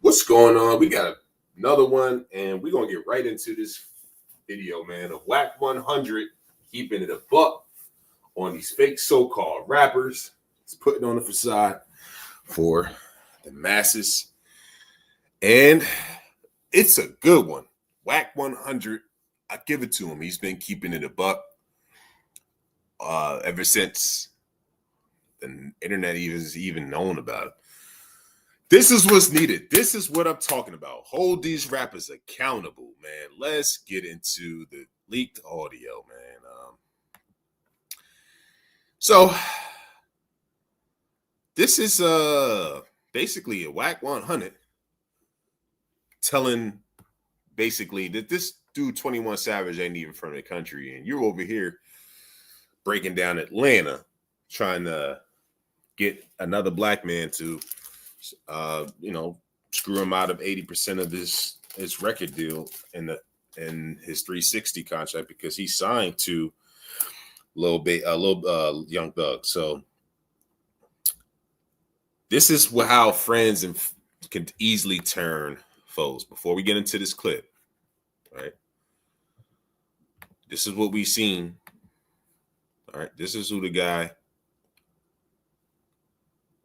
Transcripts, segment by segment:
What's going on? We got another one, and we're gonna get right into this video, man, of Wack100 keeping it a buck on these fake so-called rappers. It's putting on the facade for the masses, and it's a good one. Wack100, I give it to him. He's been keeping it a buck ever since the internet is even known about it. This is what's needed. This is what I'm talking about. Hold these rappers accountable, man. Let's get into the leaked audio, man. So this is basically a Wack100 telling basically that this dude 21 Savage ain't even from the country, and you're over here breaking down Atlanta, trying to get another black man to screw him out of 80% of his record deal in his 360 contract because he signed to Young Thug. So this is how friends can easily turn foes. Before we get into this clip, right? This is what we've seen. All right, this is who the guy,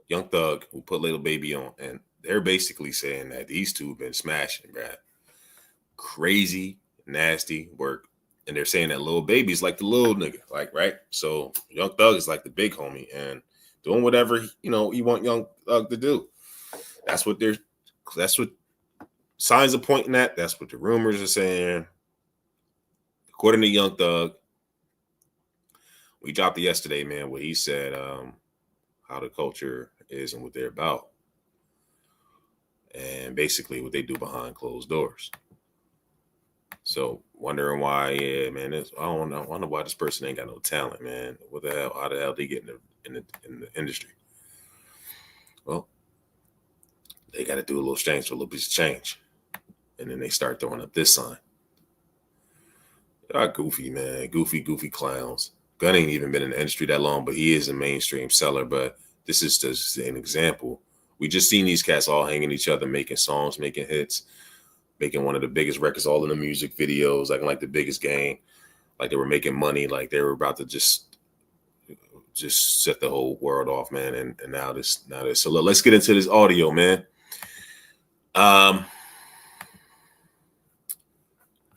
Young Thug, who put Little Baby on, and they're basically saying that these two have been smashing, bruh. Crazy, nasty work. And they're saying that Lil Baby is like the little nigga, like, right? So Young Thug is like the big homie and doing whatever, you want Young Thug to do. That's what signs are pointing at. That's what the rumors are saying. According to Young Thug, we dropped it yesterday, man, where he said how the culture is and what they're about. And basically what they do behind closed doors. So wondering why, yeah, man, I wonder why this person ain't got no talent, man. What the hell? How the hell they get in the industry? Well, they got to do a little change for a little piece of change. And then they start throwing up this sign. Goofy, man. Goofy clowns. Gunn ain't even been in the industry that long, but he is a mainstream seller. But this is just an example. We just seen these cats all hanging each other, making songs, making hits, making one of the biggest records, all in the music videos, like the biggest game, like they were making money, like they were about to just set the whole world off, man. And now this. So let's get into this audio, man.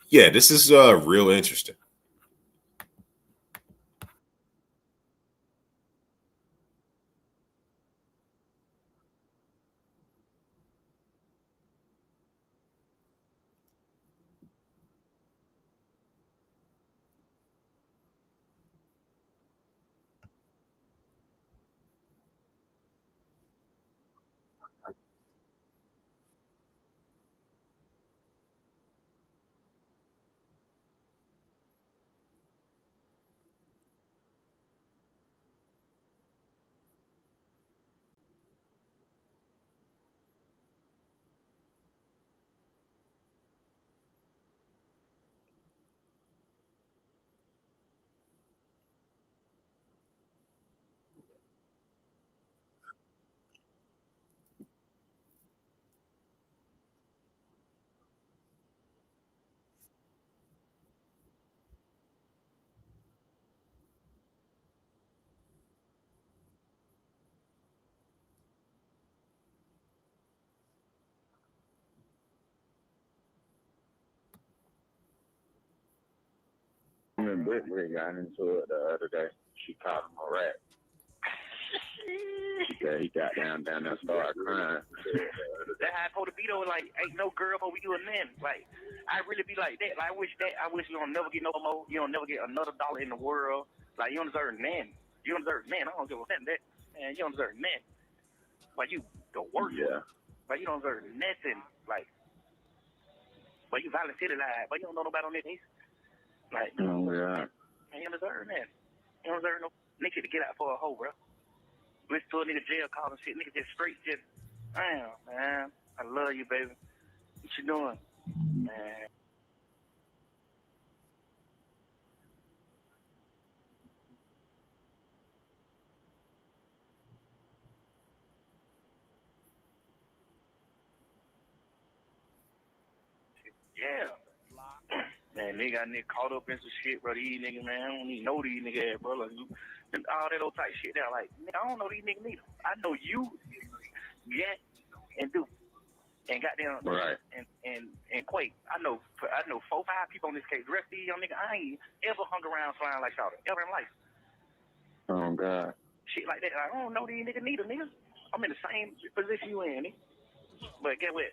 Yeah, this is real interesting. And Brittany got into it the other day. She called him a rat. She said he got down there and started crying. That how I told the Vito, like, ain't no girl but we do a man. Like, I really be like that. Like, I wish you don't never get no more. You don't never get another dollar in the world. Like, you don't deserve man. You don't deserve man. I don't give a damn that. Man, you don't deserve man. Like, you the worst. Yeah. Like, you don't deserve nothing. Like, but you violent city life. But you don't know nobody on that case. Like, yeah. Man, you don't deserve that. You don't deserve no nigga to get out for a hoe, bro. Listen to a nigga jail calling shit. Nigga just straight just, damn, man. I love you, baby. What you doing? Man. Yeah. Man, nigga got nigga caught up in some shit, bro. These niggas, man, I don't even know these niggas, bro. Like, and all that old type shit there. Like, nigga, I don't know these niggas neither. I know you, Gat, and Duke, and goddamn, Right. and Quake. I know 4-5 people on this case. The rest of these young niggas, I ain't ever hung around flying like Shawty, ever in life. Oh God. Shit like that. Like, I don't know these niggas neither, nigga. I'm in the same position you in, nigga. But get what?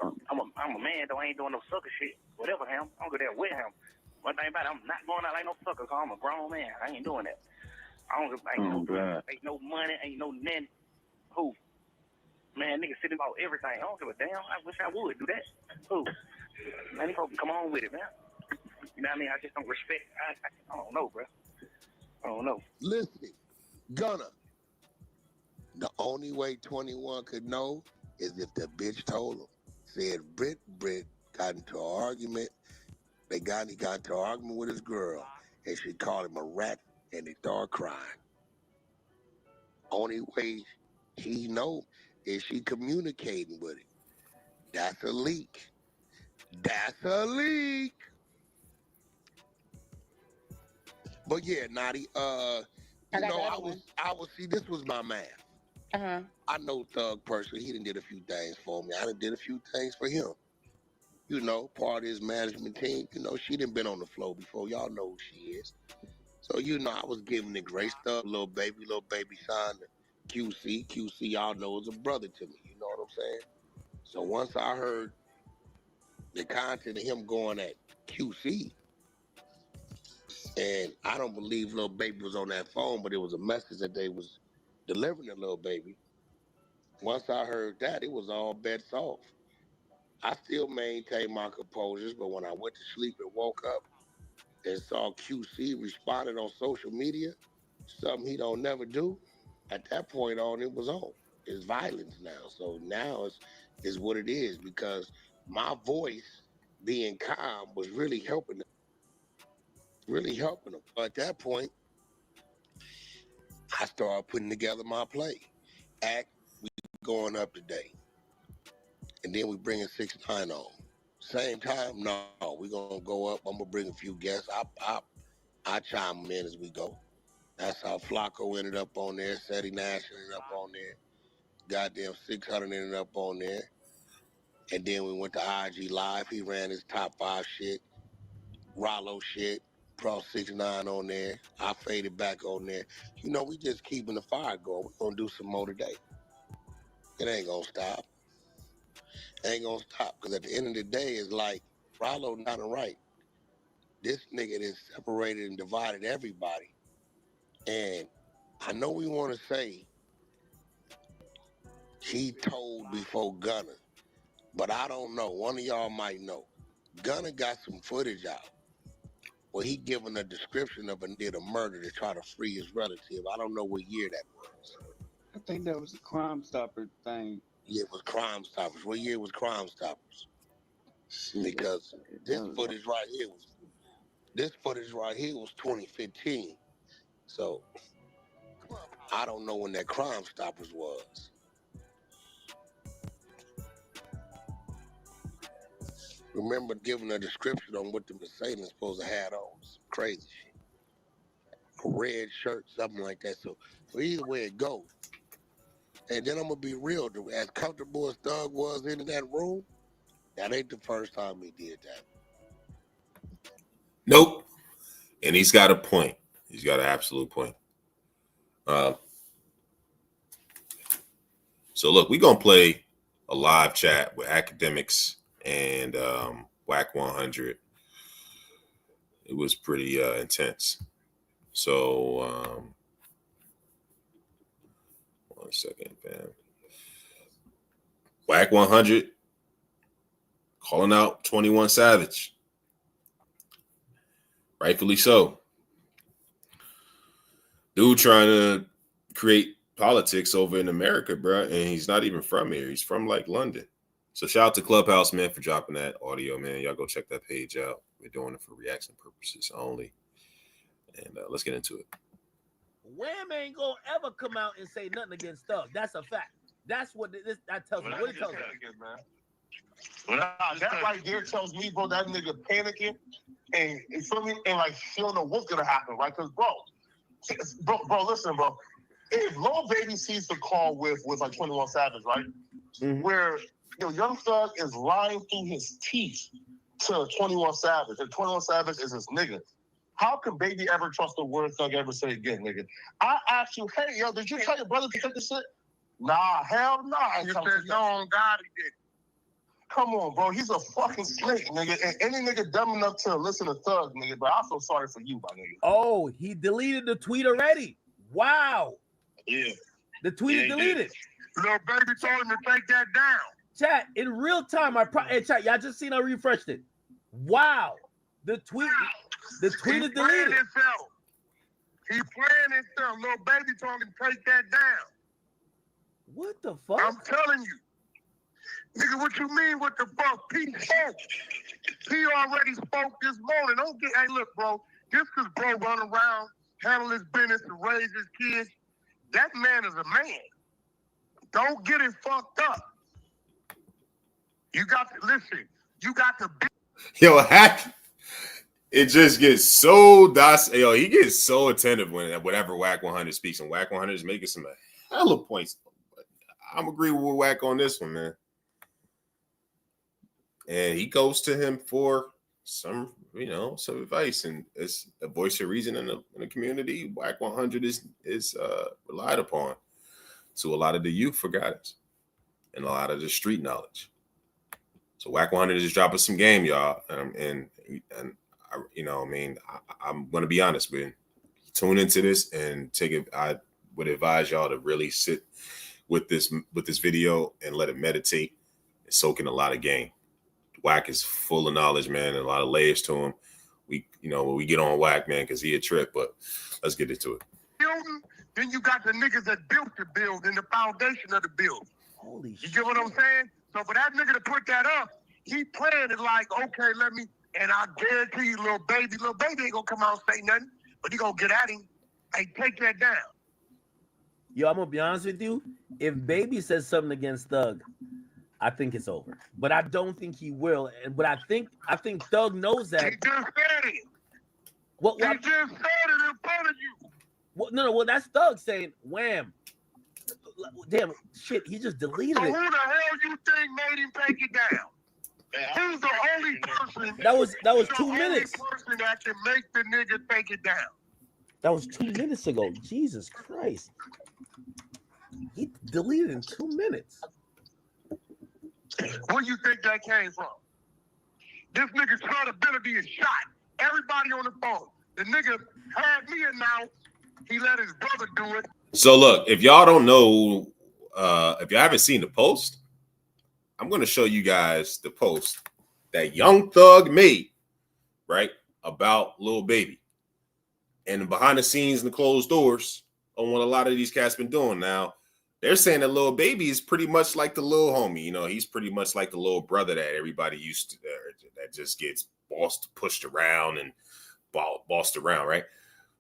I'm a man though. I ain't doing no sucker shit. Whatever, him. I'm gonna go there with him. One thing about it, I'm not going out like no sucker. Cause I'm a grown man. I ain't doing that. Ain't no money. Ain't no nothing. Who? Man, niggas sitting about everything. I don't give a damn. I wish I would do that. Who? Man, these folks come on with it, man. You know what I mean? I just don't respect. I don't know, bro. I don't know. Listen, Gunna. The only way 21 could know is if the bitch told him. Said Brit got into an argument. He got into an argument with his girl, and she called him a rat, and he started crying. Only way he know is she communicating with him. That's a leak. That's a leak. But yeah, Naughty, I was see, this was my math. Uh-huh. I know Thug personally. He done did a few things for me. I done did a few things for him. You know, part of his management team. You know, she done been on the floor before. Y'all know who she is. So, you know, I was giving the great stuff. Little baby signed to QC. QC, y'all know, is a brother to me. You know what I'm saying? So once I heard the content of him going at QC, and I don't believe Lil Baby was on that phone, but it was a message that they was delivering to Lil Baby. Once I heard that, it was all bets off. I still maintain my composure, but when I went to sleep and woke up and saw QC responded on social media, something he don't never do, at that point on, it was on. It's violence now. So now it's what it is, because my voice being calm was really helping them. But at that point, I started putting together my play. Act, we going up today. And then we bringing 6ix9ine on. Same time, no, we gonna go up. I'm gonna bring a few guests. I chime them in as we go. That's how Flacco ended up on there. Seti Nash ended up on there. Goddamn 600 ended up on there. And then we went to IG Live. He ran his top 5 shit. Rollo shit. Pro 6ix9ine on there. I faded back on there. You know, we just keeping the fire going. We're gonna do some more today. It ain't gonna stop. Because at the end of the day, it's like, Rollo not right. This nigga that separated and divided everybody. And I know we want to say he told before Gunna, but I don't know. One of y'all might know. Gunna got some footage out where he giving a description of a murder to try to free his relative. I don't know what year that was. I think that was a Crime Stopper thing. Yeah, it was Crime Stoppers. What year was Crime Stoppers? Because this footage right here was 2015. So I don't know when that Crime Stoppers was. Remember giving a description on what the assailant supposed to have on. Some crazy shit. A red shirt, something like that. So either way it goes. And then I'm gonna be real, as comfortable as Thug was in that room, that ain't the first time he did that. Nope. And he's got a point. He's got an absolute point. So look, we're gonna play a live chat with academics and Wack100. It was pretty intense. So 1 second, fam. Wack100 calling out 21 Savage. Rightfully so. Dude trying to create politics over in America, bro, and he's not even from here. He's from like London. So shout out to Clubhouse, man, for dropping that audio, man. Y'all go check that page out. We're doing it for reaction purposes only. And let's get into it. Wham ain't gonna ever come out and say nothing against Thug. That's a fact. That's what that tells me. What it tells me. That right there tells me, bro, that nigga panicking, and you feel me? And like, she don't know what's gonna happen, right? Because, bro, listen, bro. If Lil Baby sees the call with like 21 Savage, right? Mm-hmm. Where Young Thug is lying through his teeth to 21 Savage, and 21 Savage is his nigga. How can Baby ever trust the word Thug ever say again, nigga? I asked you, hey, yo, did you tell your brother to take this shit? Nah, hell nah. You said no on God he did. Come on, bro. He's a fucking snake, nigga. And any nigga dumb enough to listen to Thug, nigga, but I feel sorry for you, my nigga. Oh, he deleted the tweet already. Wow. Yeah. The tweet is deleted. Little Baby told him to take that down. Chat, in real time, hey, chat, y'all just seen I refreshed it. Wow. The tweet is deleted. He playing himself. Little Baby told him to take that down. What the fuck? I'm telling you. Nigga, what you mean what the fuck? P spoke. P already spoke this morning. Don't get, hey, look, bro. Just because bro run around, handle his business, and raise his kids, that man is a man. Don't get it fucked up. You got to, listen, you got to be. Yo, Hack, it just gets so docile. Yo, he gets so attentive whenever Wack100 speaks, and Wack100 is making some hella points. I'm agreeing with Wack on this one, man. And he goes to him for some advice, and it's a voice of reason in the community. Wack100 is relied upon to a lot of the youth for guidance and a lot of the street knowledge. So Wack100 is dropping some game, y'all, and I'm going to be honest with you. Tune into this and take it. I would advise y'all to really sit with this video and let it meditate and soak in a lot of game. Wack is full of knowledge, man, and a lot of layers to him. We get on Wack, man, because he a trip, but let's get into it. Then you got the niggas that built the build and the foundation of the build. Holy shit. You get what I'm saying? So for that nigga to put that up, he playing it like, okay, and I guarantee you, little baby ain't gonna come out and say nothing, but he gonna get at him. Hey, take that down. Yo, I'm gonna be honest with you. If Baby says something against Thug, I think it's over. But I don't think he will. But I think Thug knows that. He just said it. He just said it in front of you. Well, that's Thug saying, wham. Damn, shit, he just deleted it. Who the hell you think made him take it down? Who's the only person? That was 2 minutes. The only person that can make the nigga take it down. That was 2 minutes ago. Jesus Christ. He deleted in 2 minutes. Where you think that came from? This nigga's credibility is shot. Everybody on the phone. The nigga had me announced. He let his brother do it. So look, if y'all don't know, if y'all haven't seen the post, I'm going to show you guys the post that Young Thug made, right, about Lil Baby. And behind the scenes and the closed doors on what a lot of these cats been doing. Now, they're saying that Lil Baby is pretty much like the little homie. You know, he's pretty much like the little brother that everybody used to, that just gets pushed around and bossed around, right?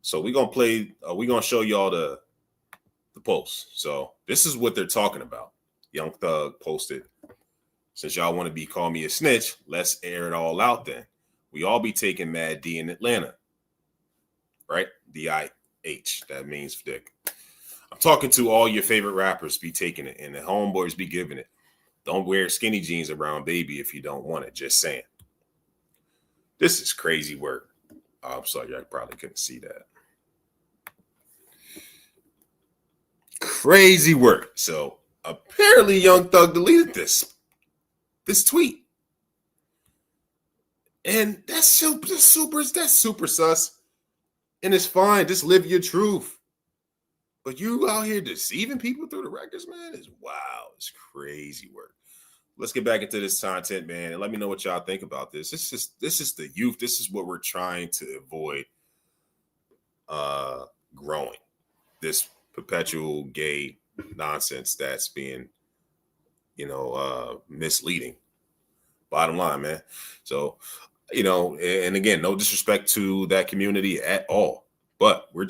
So we're going to show y'all the post. So this is what they're talking about. Young Thug posted, since y'all want to call me a snitch, let's air it all out then. We all be taking Mad D in Atlanta, right? D-I-H, that means dick. I'm talking to all your favorite rappers be taking it, and the homeboys be giving it. Don't wear skinny jeans around Baby if you don't want it. Just saying. This is crazy work. Oh, I'm sorry, I probably couldn't see that. Crazy work. So apparently Young Thug deleted this tweet. And that's super sus. And it's fine. Just live your truth. But you out here deceiving people through the records, man, is wow. It's crazy work. Let's get back into this content, man, and let me know what y'all think about this. This is the youth. This is what we're trying to avoid growing. This perpetual gay nonsense that's being, misleading. Bottom line, man. So, and again, no disrespect to that community at all, but we're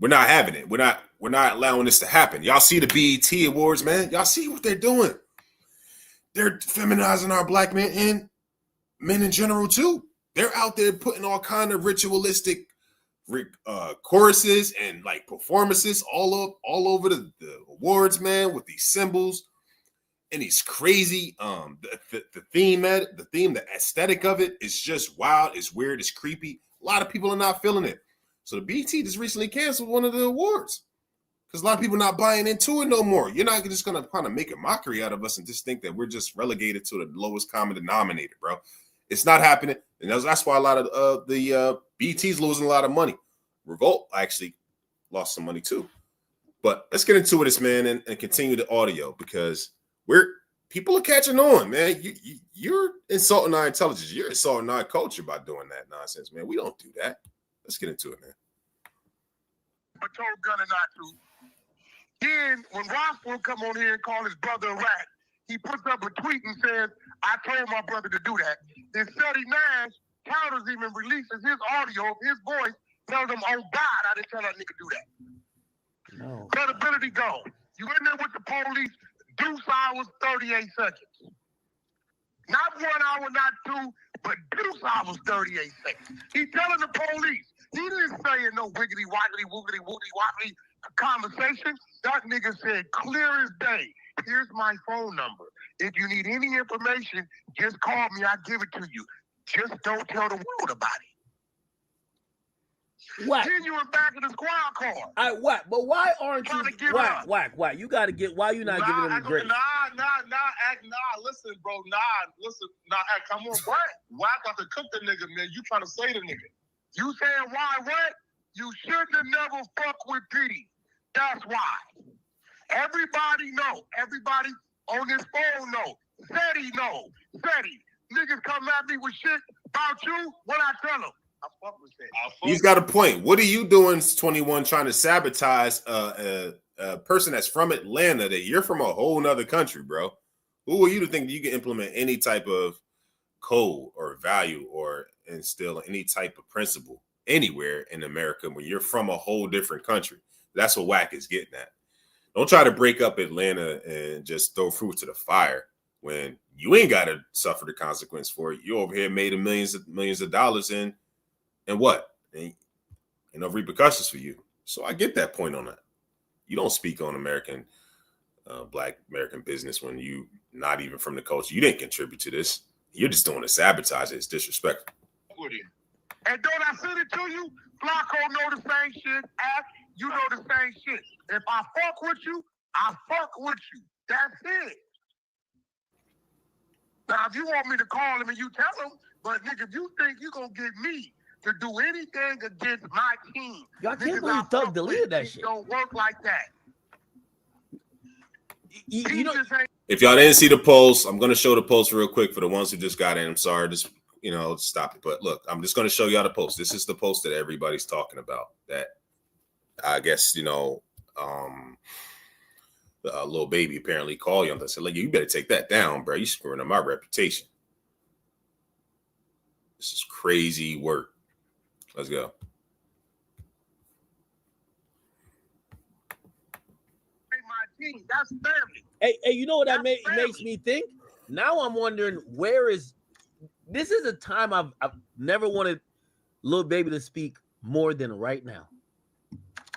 not having it. We're not allowing this to happen. Y'all see the BET Awards, man. Y'all see what they're doing. they're feminizing our black men and men in general too. They're out there putting all kind of ritualistic choruses and like performances all over the awards, man, with these symbols and these crazy the theme, the aesthetic of it is just wild, it's weird, it's creepy. A lot of people are not feeling it. So the BET just recently canceled one of the awards because a lot of people are not buying into it no more. You're not just gonna kind of make a mockery out of us and just think that we're just relegated to the lowest common denominator, bro. It's not happening, and that's why a lot of the BET's losing a lot of money. Revolt actually lost some money too. But let's get into this, man, and continue the audio because people are catching on, man. You're insulting our intelligence. You're insulting our culture by doing that nonsense, man. We don't do that. Let's get into it, man. I told Gunner not to. Then when Ross will come on here and call his brother a rat, he puts up a tweet and says, I told my brother to do that. Then Seti Nash counters him and releases his audio, his voice, tells him, oh God, I didn't tell that nigga do that. No. Credibility gone. You in there with the police, deuce hours, 38 seconds. Not 1 hour, not 2, but deuce hours, 38 seconds. He telling the police. He didn't say no wiggity, woggity, woogity, woogity, woggity conversation. That nigga said, clear as day. Here's my phone number. If you need any information, just call me. I'll give it to you. Just don't tell the world about it. Wack. Then you were back in the squad car. I Wack, but why aren't you Wack? You gotta get. Why you not giving him the grace? Listen, bro, come on, Wack got to cook the nigga, man. You trying to say the nigga? You saying why? What? You shouldn't have never fuck with P. That's why. Everybody know. Everybody on this phone know. Seti know. Seti. Niggas come at me with shit about you. What I tell them? I fuck with that. He's got a point. What are you doing, 21, trying to sabotage a person that's from Atlanta that you're from a whole nother country, bro? Who are you to think you can implement any type of code or value or instill any type of principle anywhere in America when you're from a whole different country? That's what Wack is getting at. Don't try to break up Atlanta and just throw fruit to the fire when you ain't got to suffer the consequence for it. You over here made millions of dollars in, and what? And no repercussions for you. So I get that point on that. You don't speak on American, Black American business when you not even from the culture. You didn't contribute to this. You're just doing a sabotage. It's disrespectful. And don't I send it to you? Flacco know the same shit. Ask, you know the same shit. If I fuck with you, I fuck with you. That's it. Now, if you want me to call him and you tell him, but nigga, if you think you gonna get me to do anything against my team, Y'all can't believe Thug deleted that shit. Don't work like that. You know, if y'all didn't see the post, I'm going to show the post real quick for the ones who just got in. I'm sorry, just stop it. But look, I'm just going to show y'all the post. This is the post that everybody's talking about. That I guess little baby apparently called you and said, "Like, you better take that down, bro. You screwing up my reputation." This is crazy work. Let's go. That's family. Hey, you know what that makes me think? Now I'm wondering this is a time I've never wanted Lil Baby to speak more than right now.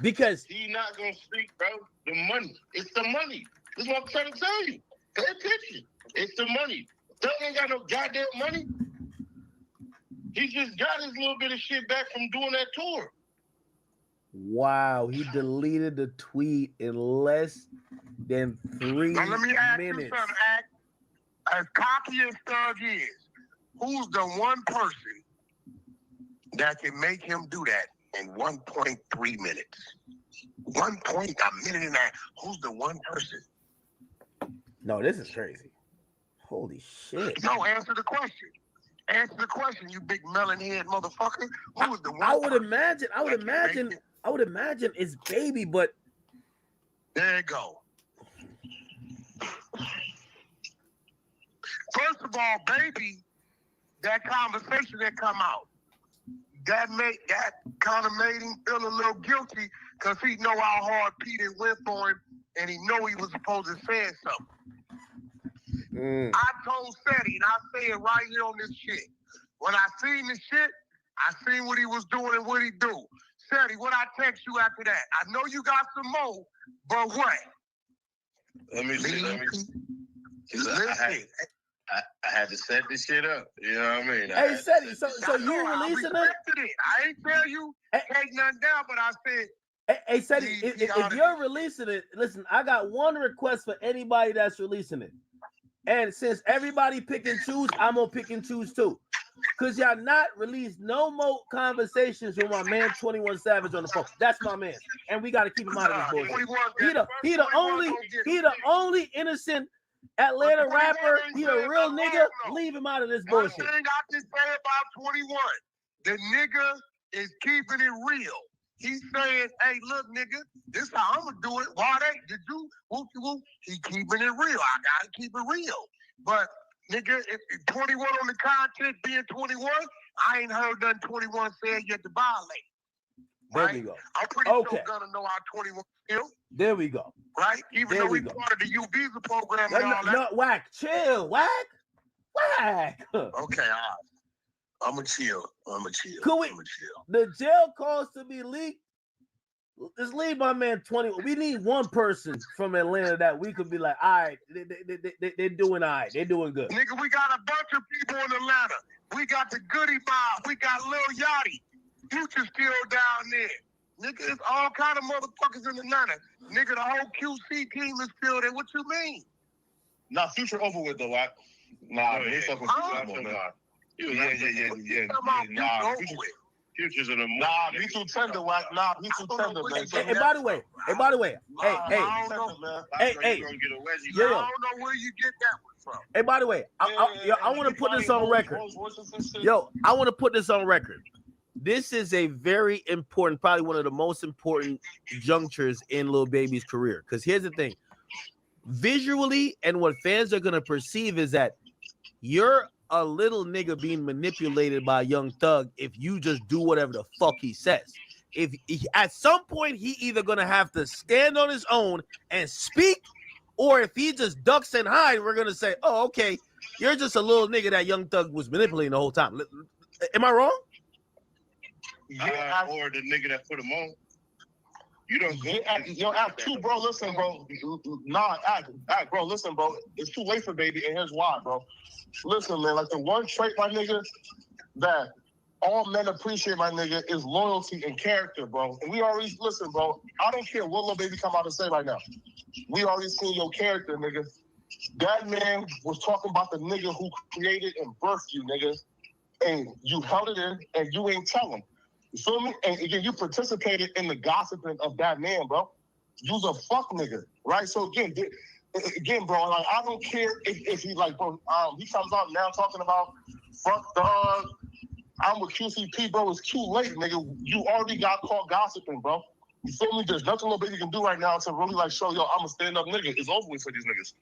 Because he's not gonna speak, bro. The money. It's the money. This is what I'm trying to tell you. Pay attention. It's the money. Thug ain't got no goddamn money. He just got his little bit of shit back from doing that tour. Wow, he deleted the tweet in less than 3 now, let me ask minutes. You something, as cocky as Thug is, who's the one person that can make him do that in 1.3 minutes? A minute and a half. Who's the one person? No, this is crazy. Holy shit. No, answer the question. Answer the question, you big melon head motherfucker. Who is the one? I would imagine it's Baby, but there you go. First of all, Baby, that conversation that come out, that kind of made him feel a little guilty because he know how hard Pete went for him, and he know he was supposed to say something. I told Seti, and I say it right here on this shit. When I seen the shit, I seen what he was doing and what he do. Seti, what I text you after that? I know you got some more, but what? Let me see. I had to set this shit up. You know what I mean? Hey, Seti, so you releasing it? I ain't tell you take nothing down, but I said. Hey, Seti, if you're releasing it, listen, I got one request for anybody that's releasing it. And since everybody pick and choose, I'm gonna pick and choose too. Cause y'all not release no more conversations with my man 21 Savage on the phone. That's my man, and we gotta keep him out of this bullshit. He the only innocent Atlanta rapper. He a real nigga. Leave him out of this bullshit. One thing I can say about 21, the nigga is keeping it real. He's saying, "Hey, look, nigga, this how I'm gonna do it." Why did you? Whoop. He keeping it real. I gotta keep it real, but. Nigga, if 21 on the content being 21, I ain't heard nothing 21 said yet to violate. There right? we go. I'm pretty sure gonna know how 21 feel. There we go. Right? Even though we part of the U visa program and all that. No, Wack, chill, Wack. Okay, all right. I'ma chill. Could we? The jail calls to be leaked. Just leave my man 20. We need one person from Atlanta that we could be like, all right, they're doing all right. They're doing good. Nigga, we got a bunch of people in Atlanta. We got the Goody Mob. We got Lil Yachty. Future still down there. Nigga, it's all kind of motherfuckers in Atlanta. Nigga, the whole QC team is still there. What you mean? Nah, Future over with though, Wack. Nah, he fuck with Future. Yeah. Nah, Future's in the nah, he too tender, Wack. Nah, he too tender, man. Hey, by the way, hey, I don't know where you get that one from. Hey, by the way, I want to put this on record. I want to put this on record. This is a very important, probably one of the most important junctures in Lil Baby's career. Because here's the thing. Visually, and what fans are going to perceive is that you're a little nigga being manipulated by Young Thug if you just do whatever the fuck he says. If at some point he either gonna have to stand on his own and speak, or if he just ducks and hides, we're gonna say, "Oh, okay, you're just a little nigga that Young Thug was manipulating the whole time." Am I wrong? Yeah, or the nigga that put him on. You don't go. Act too, bro. Listen, bro. Nah, act, bro. Listen, bro. It's too late for Baby, and here's why, bro. Listen, man, like the one trait, my nigga, that all men appreciate, my nigga, is loyalty and character, bro. And we already, listen, bro, I don't care what Lil Baby come out and say right now. We already seen your character, nigga. That man was talking about the nigga who created and birthed you, nigga. And you held it in, and you ain't tell him. You feel me? And again, you participated in the gossiping of that man, bro. You's a fuck nigga, right? So again, bro, like I don't care if he like, bro, he comes out now talking about fuck dog. I'm with QCP, bro. It's too late, nigga. You already got caught gossiping, bro. You feel me? There's nothing Lil Baby can do right now to really like show, yo, I'm a stand up nigga. It's over with for these niggas.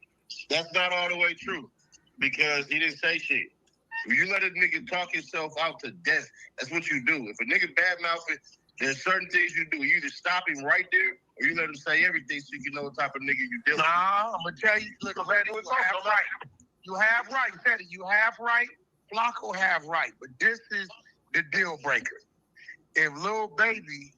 That's not all the way true, because he didn't say shit. If you let a nigga talk himself out to death, that's what you do. If a nigga badmouth it, there's certain things you do. You either stop him right there, or you let him say everything so you can know what type of nigga you dealing with. Nah, I'm gonna tell you, look, you have right. You have right, Teddy. You have right. Flocko have right. But this is the deal breaker. If Lil Baby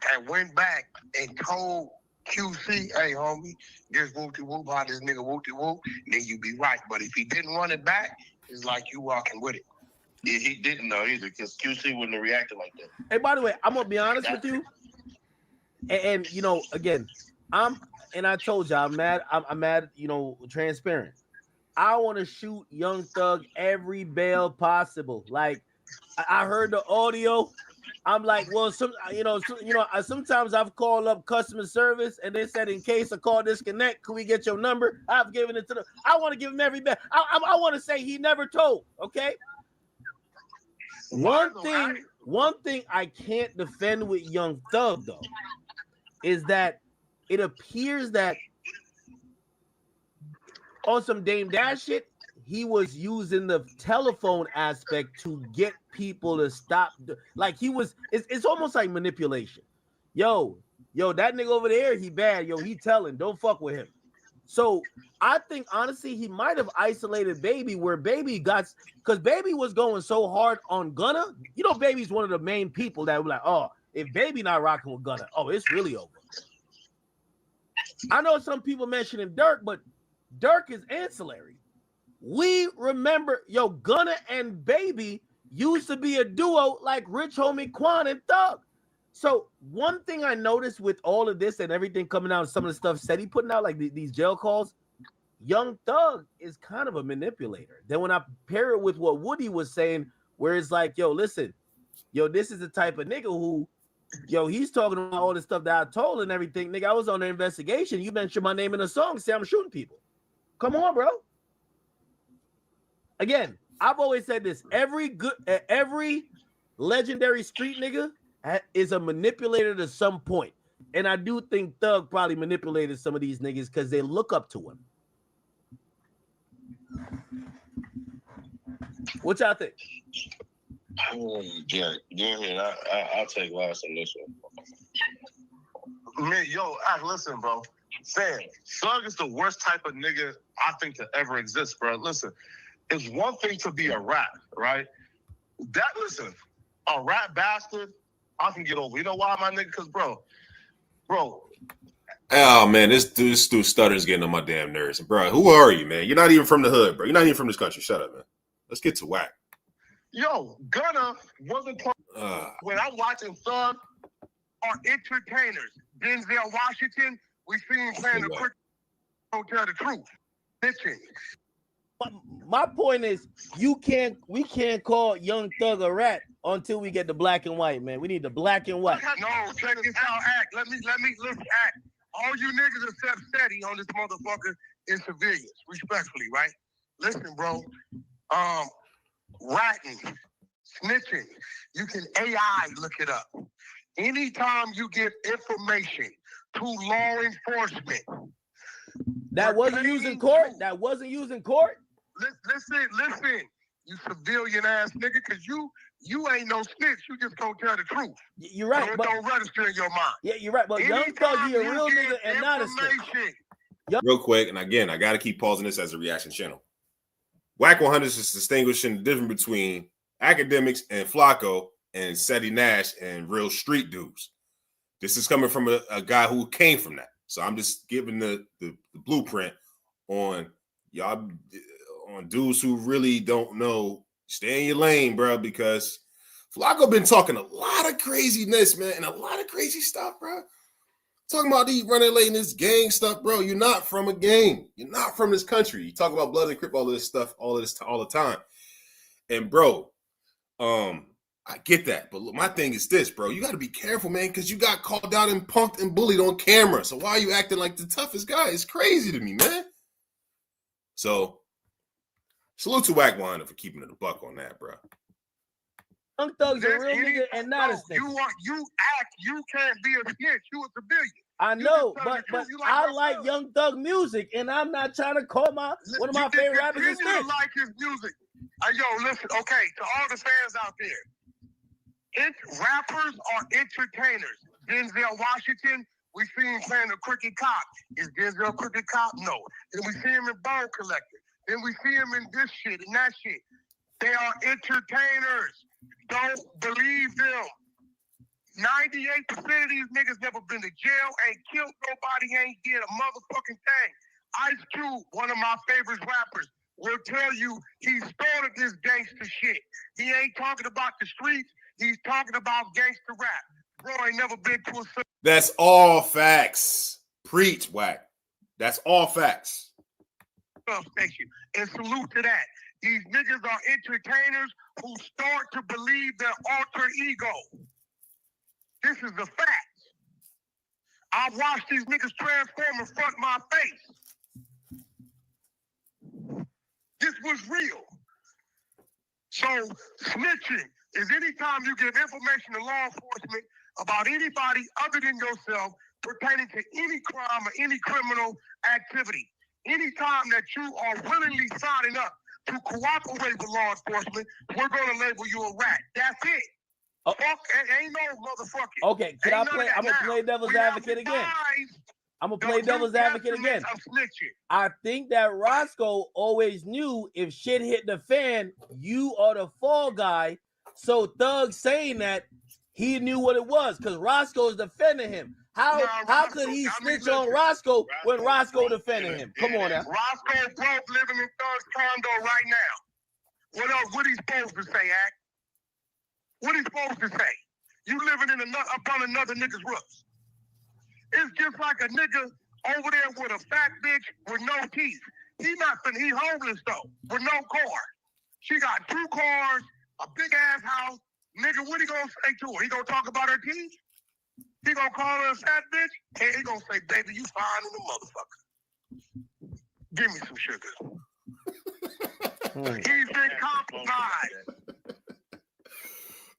had went back and told QC, hey, homie, this whoop-de-whoop, how this nigga whoop-de-whoop, then you be right. But if he didn't run it back, it's like you walking with it. Yeah, he didn't know either, because QC wouldn't have reacted like that. Hey, by the way, I'm gonna be honest with you. And you know, again, I told you I'm mad, you know, transparent. I want to shoot Young Thug every bail possible. Like I heard the audio. I'm like, well, sometimes I've called up customer service and they said, in case a call disconnect, can we get your number? I've given it to them. I want to give him every bail. I want to say he never told. Okay. One thing I can't defend with Young Thug though is that it appears that on some Dame Dash shit, he was using the telephone aspect to get people to stop. Like it's almost like manipulation. Yo, that nigga over there, he bad. Yo, he telling, don't fuck with him. So I think honestly he might have isolated Baby where Baby got, because Baby was going so hard on Gunna. You know, Baby's one of the main people that were like, oh, if Baby not rocking with Gunna, oh, it's really over. I know some people mentioning Dirk, but Dirk is ancillary. We remember, Gunna and Baby used to be a duo like Rich Homie Quan and Thug. So one thing I noticed with all of this and everything coming out, some of the stuff said he putting out, like these jail calls, Young Thug is kind of a manipulator. Then when I pair it with what Woody was saying, where it's like, listen, this is the type of nigga who, he's talking about all the stuff that I told and everything. Nigga, I was on the investigation. You mentioned my name in a song, say I'm shooting people. Come on, bro. Again, I've always said this. Every legendary street nigga is a manipulator to some point. And I do think Thug probably manipulated some of these niggas because they look up to him. What y'all think? Yeah, I'll take last on this one. Man, listen, bro. Fam, Thug is the worst type of nigga I think to ever exist, bro. Listen, it's one thing to be a rat, right? Listen, a rat bastard, I can get over. You know why, my nigga? Because, bro. Oh, man, this dude Stutter's getting on my damn nerves. Bro, who are you, man? You're not even from the hood, bro. You're not even from this country. Shut up, man. Let's get to Wack. Gunna wasn't when I'm watching Thug are entertainers. Denzel Washington, we see him playing the cricket. Don't tell the truth. Bitching. My point is, we can't call Young Thug a rat until we get the black and white, man. We need the black and white. No, check this out, Act. Let me listen, Act. All you niggas except steady on this motherfucker is civilians, respectfully, right? Listen, bro. Ratting, snitching. You can AI look it up. Anytime you give information to law enforcement. That wasn't used in court? That wasn't used in court? Listen. You civilian ass nigga, because you ain't no snitch. You just gonna tell the truth. You're right. So it don't register in your mind. Yeah, you're right. But Young Thug, he a real nigga and not a snitch. Real quick, and again, I got to keep pausing this as a reaction channel. Wack100 is distinguishing the difference between academics and Flacco and Seti Nash and real street dudes. This is coming from a guy who came from that. So I'm just giving the blueprint on y'all, on dudes who really don't know. Stay in your lane, bro, because Flacco been talking a lot of craziness, man, and a lot of crazy stuff, bro. Talking about these running late in this gang stuff, bro. You're not from a gang. You're not from this country. You talk about blood and crip, all of this stuff, all the time. And bro, I get that, but look, my thing is this, bro. You got to be careful, man, because you got called out and punked and bullied on camera. So why are you acting like the toughest guy? It's crazy to me, man. So salute to Wack100 for keeping it a buck on that, bro. Young Thug's a real nigga and not a snitch. You can't be a snitch. You a civilian. I know, but I like Young Thug music, and I'm not trying to call one of my favorite rappers a snitch. You like his music. Yo, listen, okay, to all the fans out there, rappers are entertainers. Denzel Washington, we see him playing the Cricket Cop. Is Denzel a Cricket Cop? No. Then we see him in Bone Collector. Then we see him in this shit and that shit. They are entertainers. Don't believe them. 98% of these niggas never been to jail, ain't killed nobody, ain't did a motherfucking thing. Ice Cube, one of my favorite rappers, will tell you he started this gangster shit. He ain't talking about the streets. He's talking about gangster rap. Bro ain't never been to a... That's all facts. Preach, Wack. That's all facts. Station. And salute to that. These niggas are entertainers who start to believe their alter ego. This is the fact. I watched these niggas transform in front of my face. This was real. So snitching is anytime you give information to law enforcement about anybody other than yourself pertaining to any crime or any criminal activity. Anytime that you are willingly signing up to cooperate with law enforcement, we're going to label you a rat. That's it. Oh. Fuck, ain't no motherfucking. Okay, I'm going to play devil's advocate again. I'm gonna play devil's advocate again. I'm snitching. I think that Roscoe always knew if shit hit the fan, you are the fall guy. So Thug saying that he knew what it was because Roscoe's defending him. How could he snitch on Roscoe when Roscoe defending him? Come on now. Roscoe broke living in Thug's condo right now. What else? What he supposed to say, Act? What he supposed to say? You living in up on another nigga's roof. It's just like a nigga over there with a fat bitch with no teeth. He homeless though, with no car. She got 2 cars, a big ass house. Nigga, what he gonna say to her? He gonna talk about her teeth? He gonna call her a fat bitch? Hey, he gonna say, baby, you fine in the motherfucker. Give me some sugar. He's been compromised.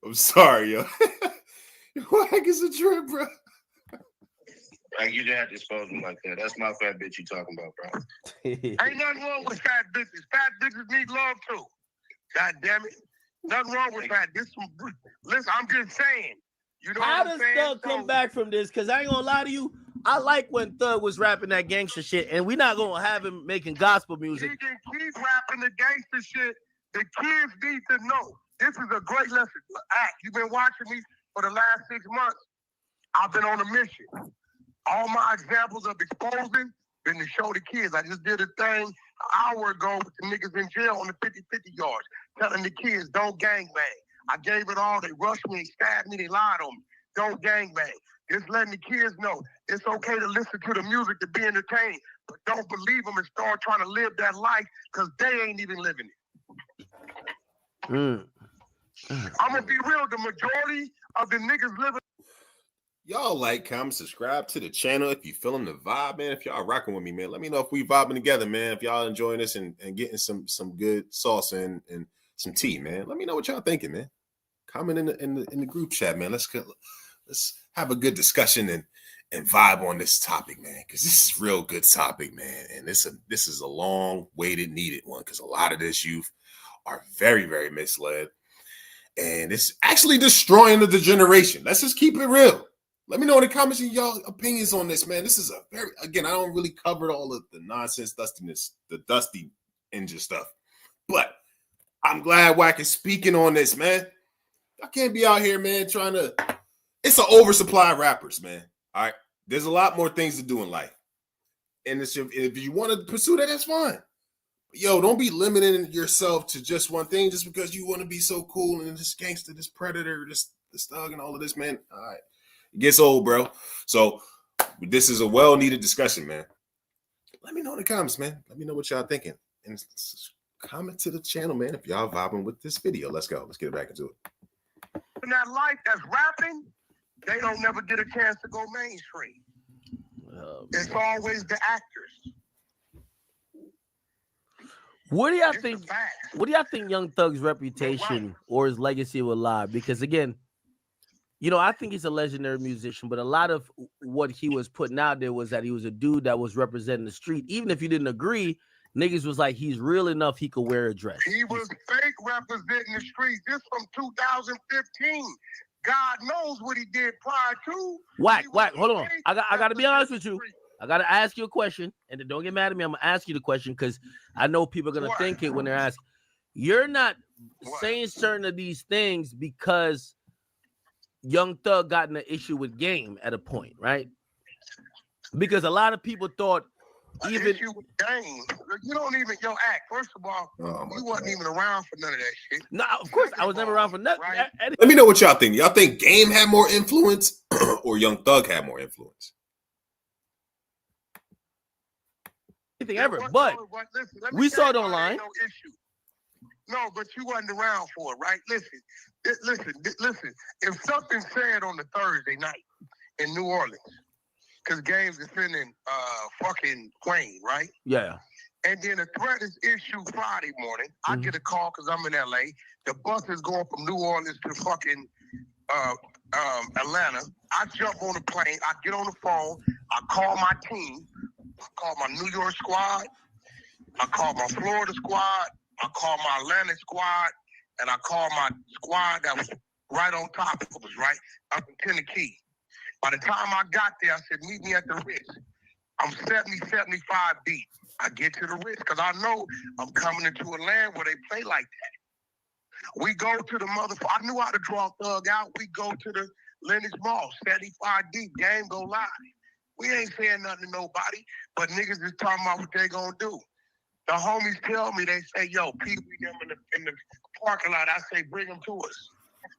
I'm sorry, yo. Wack is a trip, bro. Like, you didn't have to expose him like that. That's my fat bitch you talking about, bro. Ain't nothing wrong with fat bitches. Fat bitches need love too. God damn it. Nothing wrong with that. Listen, I'm just saying. You know How what I'm does saying? Thug come back from this? Because I ain't gonna lie to you. I like when Thug was rapping that gangster shit, and we're not gonna have him making gospel music. He can keep rapping the gangster shit. The kids need to know. This is a great lesson. Act, you've been watching me for the last 6 months. I've been on a mission. All my examples of exposing been to show the kids. I just did a thing an hour ago with the niggas in jail on the 50-50 yards, telling the kids, don't gangbang. I gave it all. They rushed me, they stabbed me, they lied on me. Don't gangbang. Just letting the kids know it's okay to listen to the music to be entertained, but don't believe them and start trying to live that life because they ain't even living it. I'm going to be real. The majority of the niggas living. Y'all like, comment, subscribe to the channel if you feeling the vibe, man. If y'all rocking with me, man, let me know if we vibing together, man. If y'all enjoying this and getting some good salsa and some tea, man. Let me know what y'all thinking, man. Comment in the group chat, man. Let's have a good discussion and vibe on this topic, man. Because this is a real good topic, man. And this is a long waited, needed one. Because a lot of this youth are very, very misled, and it's actually destroying the generation. Let's just keep it real. Let me know in the comments y'all opinions on this, man. This is I don't really cover all of the nonsense, dustiness, the dusty ninja stuff. But I'm glad Wack is speaking on this, man. I can't be out here, man, it's an oversupply of rappers, man. All right. There's a lot more things to do in life. And if you want to pursue that, that's fine. But yo, don't be limiting yourself to just one thing just because you want to be so cool and this gangster, this predator, this thug and all of this, man. All right. It gets old, bro. So this is a well-needed discussion, man. Let me know in the comments, man. Let me know what y'all thinking. And comment to the channel, man, if y'all vibing with this video. Let's go. Let's get back into it. In that life that's rapping, they don't never get a chance to go mainstream. It's always the actors. What do y'all think? What do y'all think Young Thug's reputation or his legacy will lie? Because again, you know, I think he's a legendary musician, but a lot of what he was putting out there was that he was a dude that was representing the street. Even if you didn't agree, niggas was like, he's real enough, he could wear a dress. He was fake representing the streets. This from 2015. God knows what he did prior to. Wack, hold on. I got to be honest with you. I got to ask you a question, and then don't get mad at me. I'm going to ask you the question because I know people are going to think it when they're asking. You're not saying certain of these things because Young Thug got in an issue with Game at a point, right? Because a lot of people thought even issue with Game. You don't even act. First of all, you wasn't even around for none of that shit. No, of course I was never around for nothing. Right? Let me know what y'all think. Y'all think Game had more influence or Young Thug had more influence? Anything ever, but listen, we saw it online. No issue. No, but you wasn't around for it, right? Listen. If something said on the Thursday night in New Orleans, because Game's defending fucking Wayne, right? Yeah. And then a threat is issued Friday morning. I get a call because I'm in LA. The bus is going from New Orleans to fucking Atlanta. I jump on the plane. I get on the phone. I call my team. I call my New York squad. I call my Florida squad. I call my Atlanta squad. And I call my squad that was right on top of us, right? Up in Tennessee. By the time I got there, I said, meet me at the Ritz. I'm 70, 75 deep. I get to the Ritz because I know I'm coming into a land where they play like that. We go to the I knew how to draw Thug out. We go to the Lenox Mall, 75 deep, game go live. We ain't saying nothing to nobody, but niggas is talking about what they gonna do. The homies tell me, they say, yo, Pee Wee them in the parking lot. I say, bring them to us.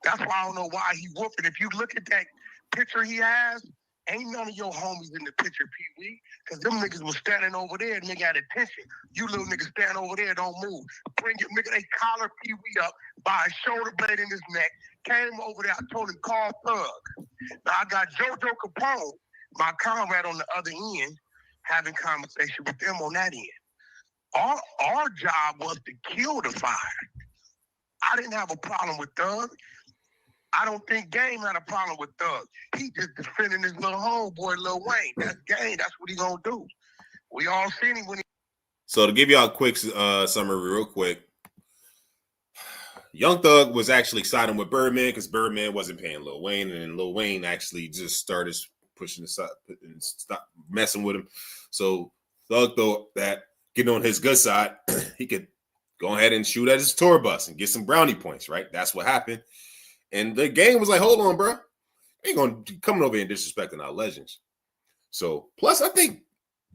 That's why I don't know why he whooping. If you look at that picture he has, ain't none of your homies in the picture, Pee Wee, because them niggas was standing over there and nigga had attention. You little niggas stand over there, don't move. Bring your nigga, they collar Pee Wee up by a shoulder blade in his neck. Came over there, I told him, call Thug. Now I got JoJo Capone, my comrade on the other end, having conversation with them on that end. Our job was to kill the fire. I didn't have a problem with Thug. I don't think Game had a problem with Thug. He just defending his little homeboy, Lil Wayne. That's Game. That's what he gonna do. We all seen him when he. So to give y'all a quick summary real quick, Young Thug was actually siding with Birdman because Birdman wasn't paying Lil Wayne, and then Lil Wayne actually just started pushing aside and stop messing with him. So Thug thought that getting on his good side, he could go ahead and shoot at his tour bus and get some brownie points, right? That's what happened. And the Game was like, hold on, bro. Ain't gonna coming over here and disrespecting our legends. So plus I think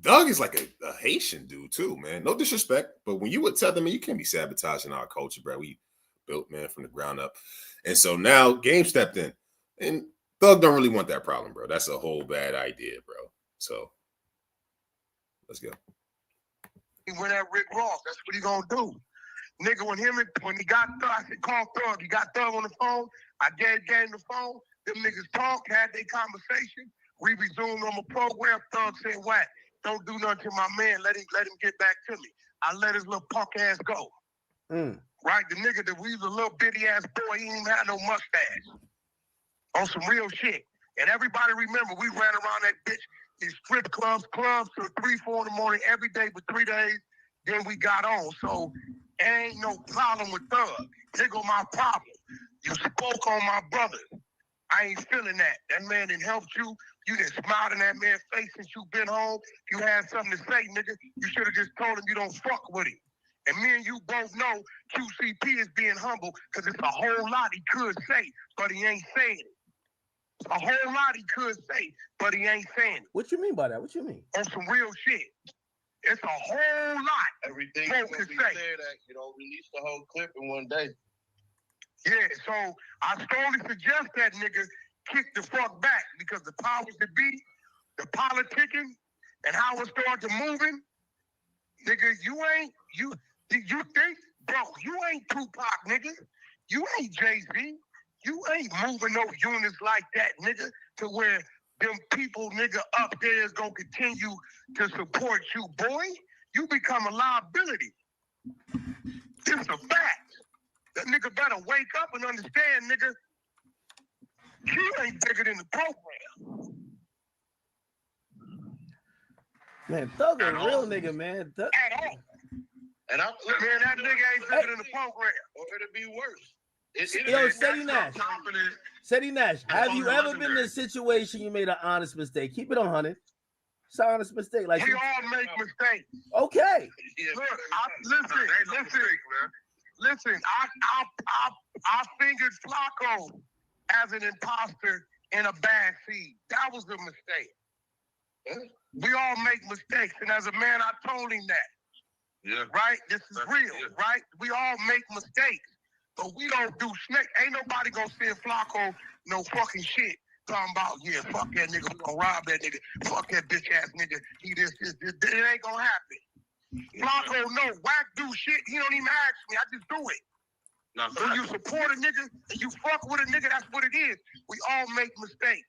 Doug is like a Haitian dude too, man. No disrespect, but when you would tell them, man, you can't be sabotaging our culture, bro. We built, man, from the ground up. And so now Game stepped in. And Thug don't really want that problem, bro. That's a whole bad idea, bro. So let's go. He went at Rick Ross. That's what he gonna do. Nigga, when he got Thug, I said, call Thug. He got Thug on the phone. I gave the phone. Them niggas talked, had their conversation. We resumed on the program. Thug said, Wack, don't do nothing to my man. Let him get back to me. I let his little punk ass go. Right? The nigga that we was a little bitty ass boy, he didn't even have no mustache. On some real shit. And everybody remember, we ran around that bitch, these strip clubs till 3, 4 in the morning every day for 3 days. Then we got on. So ain't no problem with Thug. Here go my problem. You spoke on my brother. I ain't feeling that. That man didn't help you. You didn't smile in that man's face since you been home. You had something to say, nigga. You should have just told him you don't fuck with him. And me and you both know QCP is being humble because it's a whole lot he could say, but he ain't saying it. It's a whole lot he could say, but he ain't saying it. What you mean by that? What you mean? On some real shit. It's a whole lot. Everything that we said, you don't release the whole clip in one day. Yeah, so I strongly suggest that nigga kick the fuck back because the powers that be, the politicking, and how it started moving, nigga, you think, bro, you ain't Tupac, nigga. You ain't Jay-Z. You ain't moving no units like that, nigga, to where them people, nigga, up there is gonna continue to support you, boy. You become a liability. It's a fact. That nigga better wake up and understand, nigga, you ain't bigger than the program. Man, Thug a real nigga, man. Thug. At all. And man, that nigga ain't bigger than the program. Or it'll be worse. Yo, Seti Nash, have you ever been in a situation you made an honest mistake? Keep it on 100. It's an honest mistake. Like we all make mistakes. Okay. Look, listen, I fingered Flacco as an imposter in a bad seed. That was a mistake. We all make mistakes, and as a man, I told him that. Yeah. Right? This is real, right? We all make mistakes, but we don't do snake. Ain't nobody gonna send Flacco no fucking shit. Talking about, yeah, fuck that nigga, we gonna rob that nigga. Fuck that bitch ass nigga. He this. It ain't gonna happen. Flacco, no, Wack do shit. He don't even ask me. I just do it. When you support a nigga and you fuck with a nigga, that's what it is. We all make mistakes.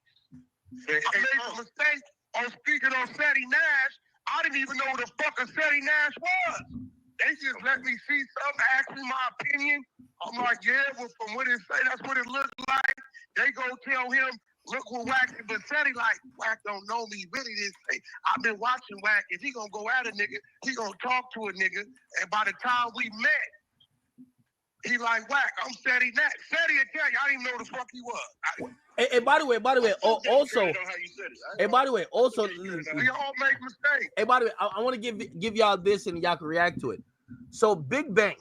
I made a mistake on speaking on Seti Nash. I didn't even know who the fuck a Seti Nash was. They just let me see something, ask me my opinion. I'm like, yeah, well, from what it say, that's what it looks like. They go tell him, look what Wack, but Seti like, Wack don't know me. Really didn't say. I've been watching Wack. If he gonna go at a nigga, he gonna talk to a nigga. And by the time we met, he like, Wack, I'm Seti Nash. Seti will tell you, I didn't even know who the fuck he was. And by the way, also, and by the way, also, We all make mistakes. hey, by the way, I want to give y'all this and y'all can react to it. So Big Bang,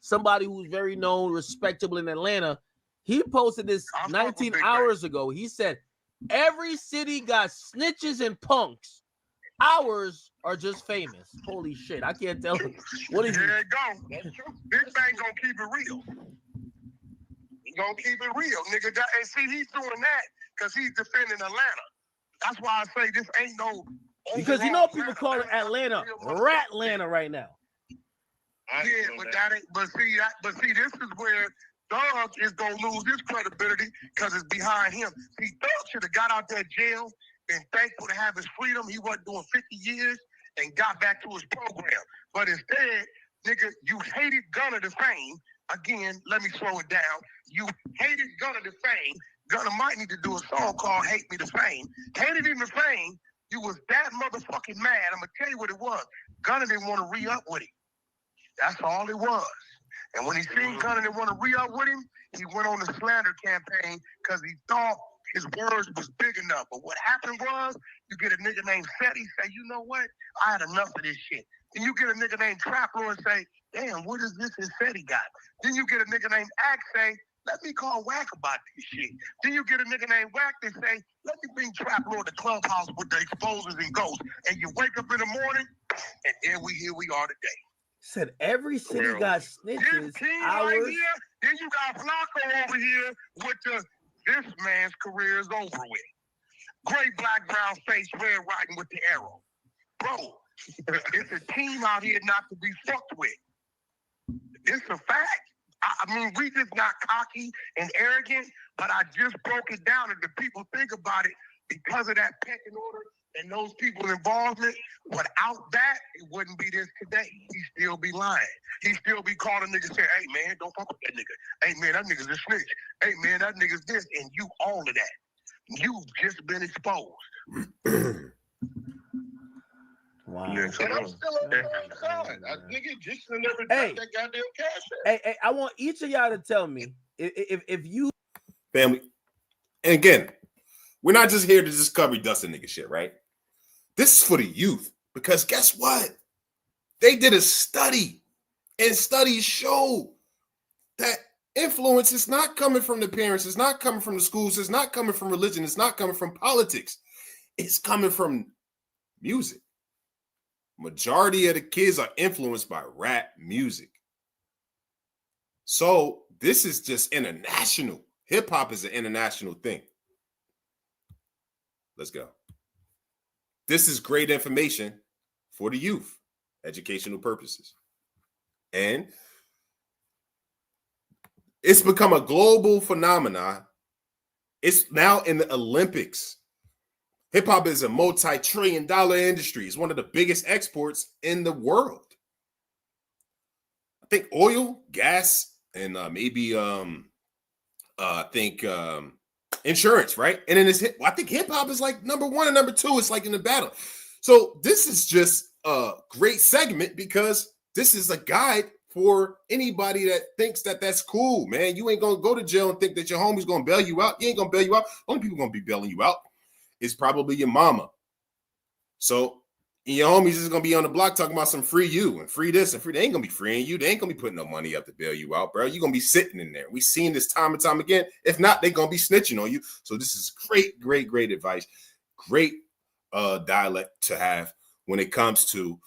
somebody who's very known, respectable in Atlanta, he posted this 19 hours ago. He said, every city got snitches and punks. Ours are just famous. Holy shit. I can't tell him. What is There it go. That's true. Big Bang gonna keep it real. He gonna keep it real, nigga. And see, he's doing that because he's defending Atlanta. That's why I say this ain't no. Because you know people call Atlanta Ratlanta right now. Yeah, but that ain't. But see, this is where Thug is gonna lose his credibility because it's behind him. See, Thug should have got out that jail, been thankful to have his freedom. He wasn't doing 50 years and got back to his program. But instead, nigga, you hated Gunna the Fame. Again, let me slow it down. You hated Gunna the Fame. Gunna might need to do a song called Hate Me the Fame. Hated him the Fame. You was that motherfucking mad. I'm gonna tell you what it was. Gunna didn't want to re-up with him. That's all it was. And when he seen Gunna didn't want to re-up with him, he went on the slander campaign because he thought his words was big enough. But what happened was, you get a nigga named Fetty say, you know what? I had enough of this shit. Then you get a nigga named Traplo and say, damn, what is this Fetty got? Then you get a nigga named Axe say, let me call Wack about this shit. Then you get a nigga named Wack that say, let me bring Traplo to the clubhouse with the exposers and ghosts. And you wake up in the morning, and here we are today. Said every city got snitches. Right here, then you got Flacco over here with this man's career is over with. Gray, black, brown face, red riding with the arrow. Bro, it's a team out here not to be fucked with. It's a fact. I mean, we just not cocky and arrogant, but I just broke it down and the people think about it because of that pecking order and those people's involvement. Without that, it wouldn't be this today. He'd still be lying. He'd still be calling niggas saying, hey, man, don't fuck with that nigga. Hey, man, that nigga's a snitch. Hey, man, that nigga's this. And you all of that. You've just been exposed. Wow. Yeah, and I'm still on the side. Nigga just never got that goddamn cash. Hey, I want each of y'all to tell me if you family. And again, we're not just here to just cover dusting nigga shit, right? This is for the youth because guess what? They did a study, and studies show that influence is not coming from the parents, it's not coming from the schools, it's not coming from religion, it's not coming from politics. It's coming from music. Majority of the kids are influenced by rap music. So this is just international. Hip hop is an international thing. Let's go. This is great information for the youth, educational purposes. And it's become a global phenomenon. It's now in the Olympics. Hip hop is a multi-trillion-dollar industry. It's one of the biggest exports in the world. I think oil, gas, and maybe insurance, right? And then I think hip hop is like number one and number two. It's like in the battle. So this is just a great segment because this is a guide for anybody that thinks that that's cool, man. You ain't gonna go to jail and think that your homie's gonna bail you out. You ain't gonna bail you out. Only people gonna be bailing you out is probably your mama. So your homies is gonna be on the block talking about some free you and free this and free. They ain't gonna be freeing you. They ain't gonna be putting no money up to bail you out, bro. You're gonna be sitting in there. We've seen this time and time again. If not, they're gonna be snitching on you. So this is great advice. Great dialect to have when it comes to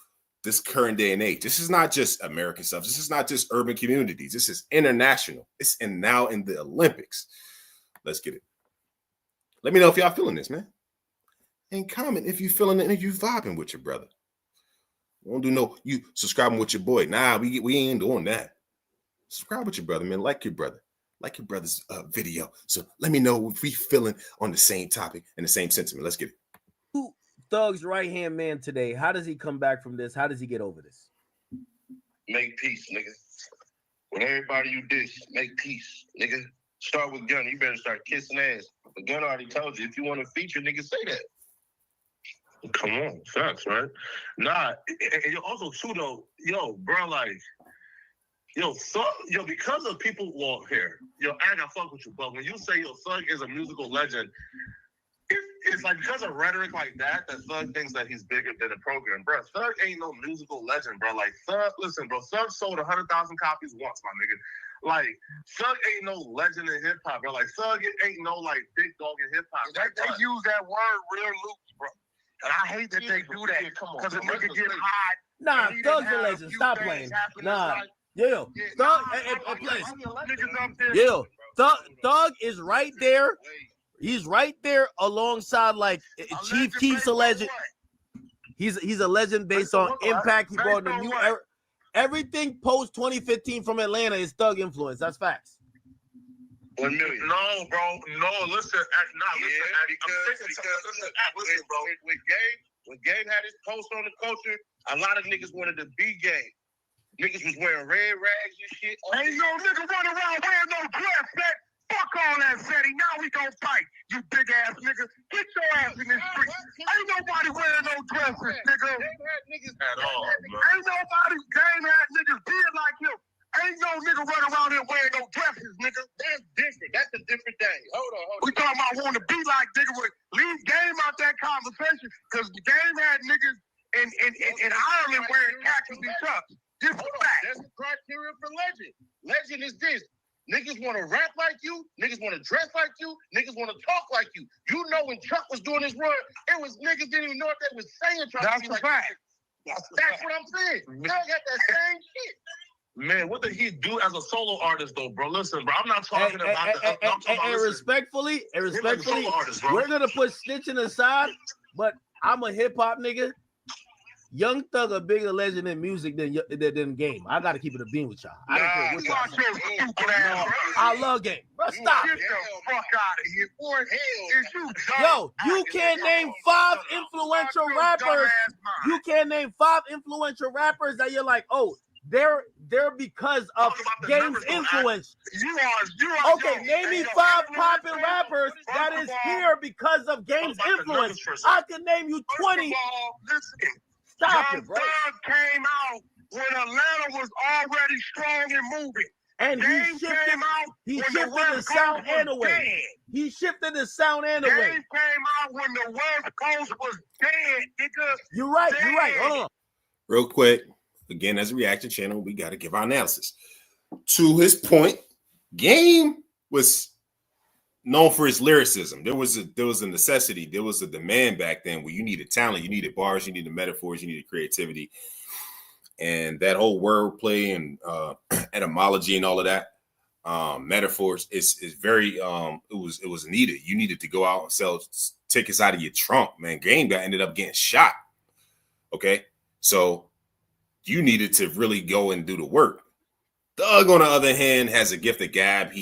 this current day and age. This is not just American stuff. This is not just urban communities. This is international. It's now in the Olympics. Let's get it. Let me know if y'all feeling this, man. And comment if you feeling it and if you vibing with your brother. Won't do no you subscribing with your boy. Nah, we ain't doing that. Subscribe with your brother, man. Like your brother. Like your brother's video. So let me know if we feeling on the same topic and the same sentiment. Let's get it. Thug's right-hand man today. How does he come back from this? How does he get over this? Make peace, nigga. With everybody you diss, make peace, nigga. Start with Gunna. You better start kissing ass. But Gunna already told you, if you want to feature, nigga, say that. Come on, facts, right? Nah, and also too though, yo, bro, like Because of people here, I gotta fuck with you, but when you say Thug is a musical legend, it's like because of rhetoric like that Thug thinks that he's bigger than the program, bro. Thug ain't no musical legend, bro. Like Thug, listen, bro. Thug sold 100,000 copies once, my nigga. Like Thug ain't no legend in hip hop, bro. Like Thug ain't no like big dog in hip hop. They use that word real loose, bro. And I hate that they do that because a nigga get hot. Nah, Thug's a legend. Stop playing. Nah. Yo, Thug, yo, Thug is right there. He's right there alongside like Chief Keef's a legend. He's a legend based on impact. He brought the new era. Everything post 2015 from Atlanta is Thug influence. That's facts. 1 million. No, bro. No, listen. Listen, bro. When Game had his post on the culture, a lot of niggas wanted to be Game. Niggas was wearing red rags and shit. Ain't no nigga running around wearing no dress, man. Fuck all that, Fetty. Now we gon' fight, you big ass nigga. Get your ass in this street. Ain't nobody wearing no dresses, nigga. At all, man. Ain't nobody Game had niggas being like him. Ain't no nigga running around here wearing no dresses, nigga. That's different. That's a different thing. Hold on. We talking about wanting to be like nigga. Leave Game out that conversation because Game had niggas in Ireland wearing khakis and chucks. This is fact. That's the criteria for legend. Legend is this. Niggas want to rap like you. Niggas want to dress like you. Niggas want to talk like you. You know when Chuck was doing his run, it was niggas didn't even know what they was saying. That's a fact. That's what I'm saying. Y'all got that same shit. Man, what did he do as a solo artist, though, bro? Listen, bro, I'm not talking respectfully, artist, we're gonna put snitching aside, but I'm a hip hop nigga. Young Thug a bigger legend in music than Game. I gotta keep it a bean with y'all. I don't care what y'all say. I love Game. Bro, stop. Get the fuck out of here, boy. Yo, you can't name 5 influential rappers. You can't name 5 influential rappers that you're like, oh, they're because of Game's influence. You are okay, name me 5 poppin' rappers that is here because of Game's influence. I can name you 20. Stop it, bro. Thug came out when Atlanta was already strong and moving. And he shifted the sound and the way. He shifted the sound and the way. Game came out when the West Coast was dead, nigga. You're right. Hold on. Real quick, again, as a reaction channel, we got to give our analysis. To his point, Game was known for his lyricism. There was a necessity. There was a demand back then where you needed talent, you needed bars, you needed metaphors, you needed creativity, and that whole wordplay and etymology and all of that metaphors is very it was needed. You needed to go out and sell tickets out of your trunk, man. Game ended up getting shot. Okay, so you needed to really go and do the work. Thug, on the other hand, has a gift of gab.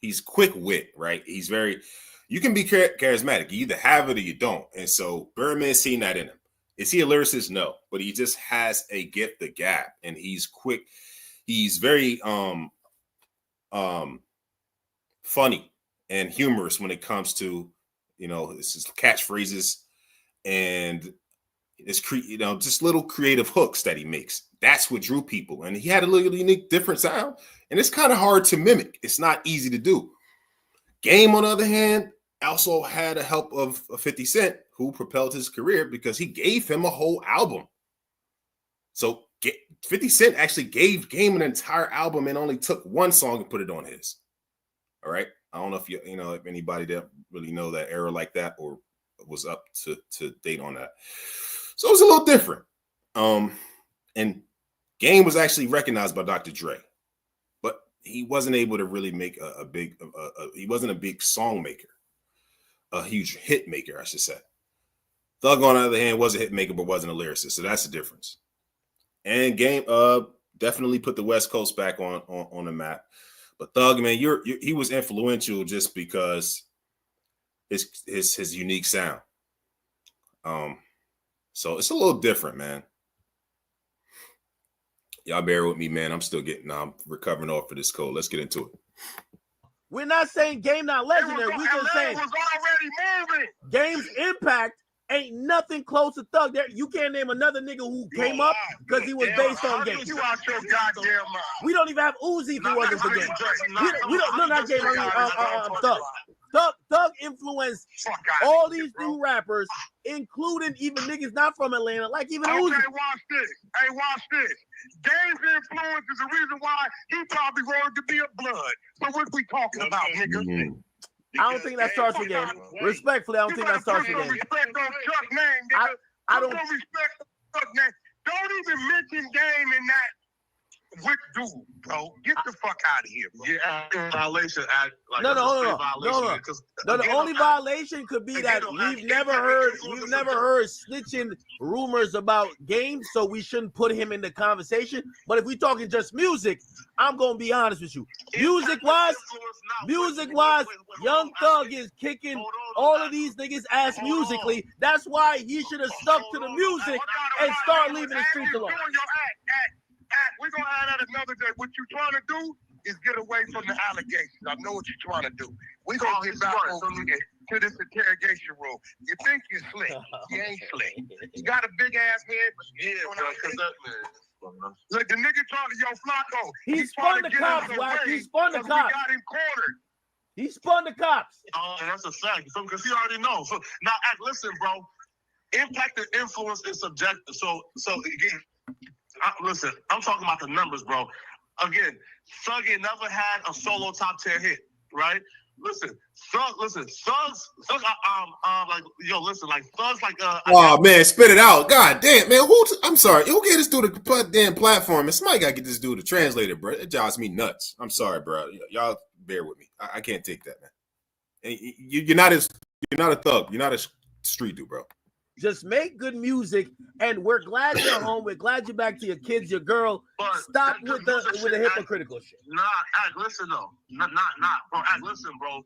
He's quick wit, right? He's you can be charismatic. You either have it or you don't. And so Birdman's seen that in him. Is he a lyricist? No, but he just has a gift of gab, and he's quick. He's very funny and humorous when it comes to, his catchphrases and just little creative hooks that he makes. That's what drew people. And he had a little unique, different sound. And it's kind of hard to mimic. It's not easy to do. Game, on the other hand, also had the help of 50 Cent, who propelled his career because he gave him a whole album. So 50 Cent actually gave Game an entire album and only took one song and put it on his. All right. I don't know if if anybody that really know that era like that or was up to date on that. So it was a little different. And Game was actually recognized by Dr. Dre, but he wasn't able to really make he wasn't a big song maker, a huge hit maker, I should say. Thug, on the other hand, was a hit maker, but wasn't a lyricist. So that's the difference. And Game definitely put the West Coast back on the map. But Thug, man, he was influential just because his unique sound. So it's a little different, man. Y'all bear with me, man. I'm recovering off of this cold. Let's get into it. We're not saying Game not legendary. We're just saying was already moving. Game's impact Ain't nothing close to Thug. There, you can't name another nigga who came up because he was based on game. You out your goddamn mind. We don't even have Uzi if it wasn't for game. We don't. No, not game. Thug. Thug influenced all these new rappers, including even niggas not from Atlanta, like even Uzi. Okay, watch this. Hey, watch this. Game's influence is the reason why he probably wanted to be a blood. So what we talking about, nigga? Mm-hmm. I don't think that starts with game. Respectfully, I don't think that starts with game. Respect on Chuck name, nigga. I don't respect Chuck name. Don't even mention game in that with dude, bro. Get the fuck out of here, bro. Yeah, violation. Like, No. Because the only violation could be that we've never heard snitching rumors about games, so we shouldn't put him in the conversation. But if we talking just music, I'm gonna be honest with you. Music wise, Young Thug is kicking all of these niggas ass musically. That's why he should have stuck to the music and start leaving the streets alone. We're gonna add that another day. What you trying to do is get away from the allegations. I know what you're trying to do. We're gonna get back over here to this interrogation room. You think you're slick. You ain't slick. You got a big ass head, but look, the nigga talking, yo, Flacco. He spun the cops, Wack. He spun the cops. We got him cornered. He spun the cops. Oh, that's a fact. So, because he already knows. So now, listen, bro. Impact and influence is subjective. So again, listen. I'm talking about the numbers, bro. Again, Thug ain't never had a solo top 10 hit, right? Listen, Thug's like Oh man, spit it out. God damn, man. I'm sorry. Who get this dude the damn platform? And somebody gotta get this dude a translator, bro. It drives me nuts. I'm sorry, bro. Y'all bear with me. I can't take that, man. And you're not a thug. You're not a street dude, bro. Just make good music, and we're glad you're home. We're glad you're back to your kids, your girl. But stop with the hypocritical shit. Listen though, not, bro. Listen, bro.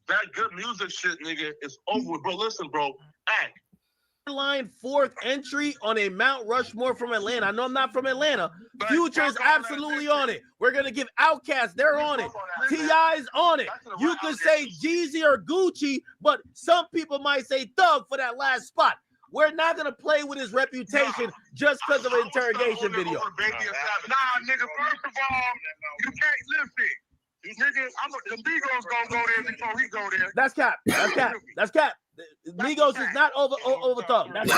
That good music shit, nigga, is over, bro. Listen, bro. Line fourth entry on a Mount Rushmore from Atlanta. I know I'm not from Atlanta. Future is absolutely on it. We're gonna give Outkast. They're on it. T.I.'s on it. You could say Jeezy or Gucci, but some people might say Thug for that last spot. We're not gonna play with his reputation just because of an interrogation video. Nah, nigga. First of all, you can't listen. Nigga, the Migos gonna go there before he go there. That's cap. Migos is not over Thug. That's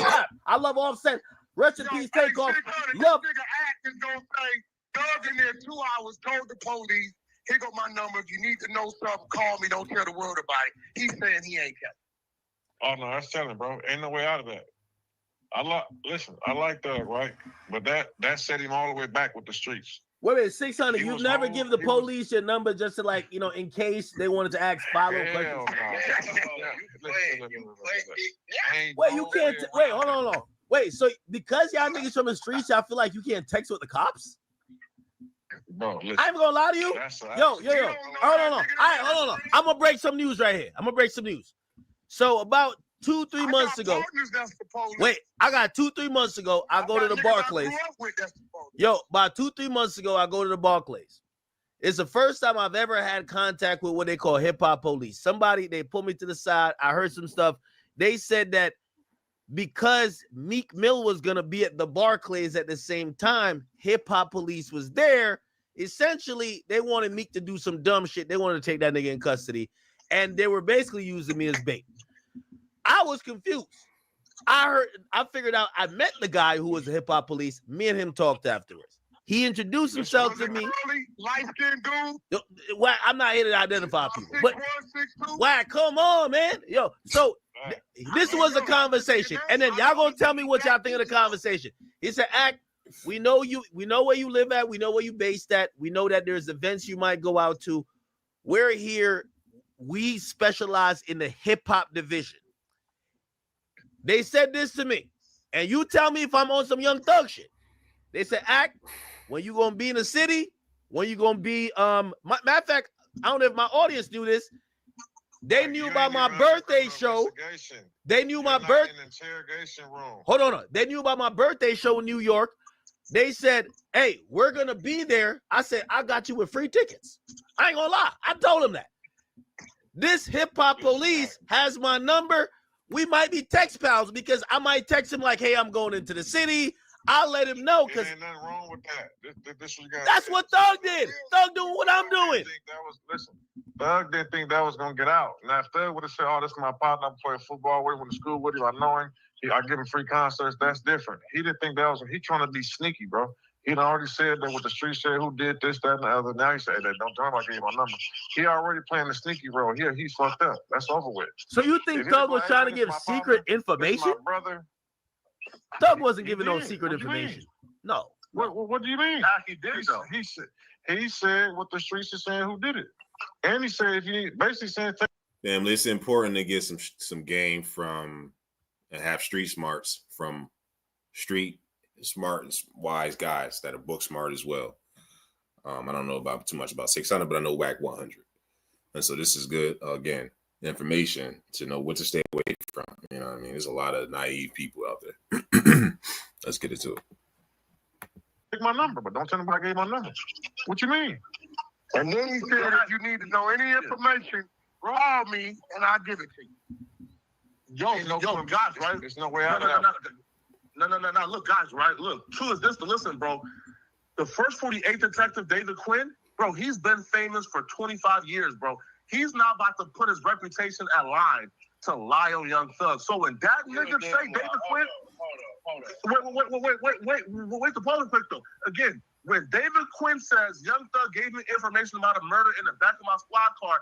cap. I love Offset. Rest in peace, Takeoff. Love. Nigga act and don't say, Thug in there 2 hours, told the police, here go my number. If you need to know something, call me. Don't tell the world about it. He's saying he ain't kept. Oh no, that's telling, bro. Ain't no way out of that. I like Thug, right? But that set him all the way back with the streets. Wait a minute, 600. You've never given the police your number just to, like, in case they wanted to ask follow questions. Wait, you can't. Wait, hold on. Wait, so because y'all niggas from the streets, y'all feel like you can't text with the cops? Bro, listen, I ain't gonna lie to you. Yo. Hold on. I'm gonna break some news right here. So about 2-3 months ago, I got 2-3 months ago, I go to the Barclays. About 2-3 months ago, I go to the Barclays. It's the first time I've ever had contact with what they call hip-hop police. They pulled me to the side. I heard some stuff. They said that because Meek Mill was going to be at the Barclays at the same time, hip-hop police was there. Essentially, they wanted Meek to do some dumb shit. They wanted to take that nigga in custody. And they were basically using me as bait. I was confused. I figured out, I met the guy who was the hip hop police. Me and him talked afterwards. He introduced himself to me. Light-skinned dude? Well, I'm not here to identify people, but why? Come on, man. So this was a conversation. And then y'all gonna tell me what y'all think of the conversation. He said, Act, we know you, we know where you live at, we know where you based at, we know that there's events you might go out to. We're here, we specialize in the hip-hop division. They said this to me, and you tell me if I'm on some Young Thug shit. They said, Act, when you gonna be in the city, when you gonna be, matter of fact, I don't know if my audience knew this. They knew about my birthday show. They knew my birthday. Hold on. They knew about my birthday show in New York. They said, hey, we're gonna be there. I said, I got you with free tickets. I ain't gonna lie. I told them that. This hip-hop police has my number. we might be text pals because I might text him like, hey, I'm going into the city. I'll let him know because ain't nothing wrong with that. This that's what Thug did. Thug doing what I'm doing. Thug didn't think that was gonna get out. Now if Thug would have said, "Oh, this is my partner. I play football with him, went to school with him. I know him. I give him free concerts." That's different. He didn't think that was. He trying to be sneaky, bro. He done already said that what the street said, who did this, that, and the other. Now he said that. Don't tell him I gave you my number. He already playing the sneaky role. Here, he's fucked up. That's over with. So you think Thug was trying to give secret information? My brother. Thug wasn't giving no secret information. No. What do you mean? He did though. He said what the streets are saying. Who did it? And he said if you basically saying. Family, it's important to get some game from and have street smarts from street smart and wise guys that are book smart as well. I don't know about too much about 600, but I know Wack100, and so this is good. Again, information to know what to stay away from. You know what I mean? There's a lot of naive people out there. Let's get into it. Take my number, but don't tell nobody I gave my number. What you mean? And then he said, if you need to know any information, call me and I'll give it to you. Yo, guys, right? There's no way out of that. No. Look, guys, right? Look, true as this, but listen, bro. The first 48 detective, David Quinn, bro, he's been famous for 25 years, bro. He's not about to put his reputation at line to lie on Young Thug. So when that nigga say David Quinn, wait, the pause quick though. Again, when David Quinn says Young Thug gave me information about a murder in the back of my squad car,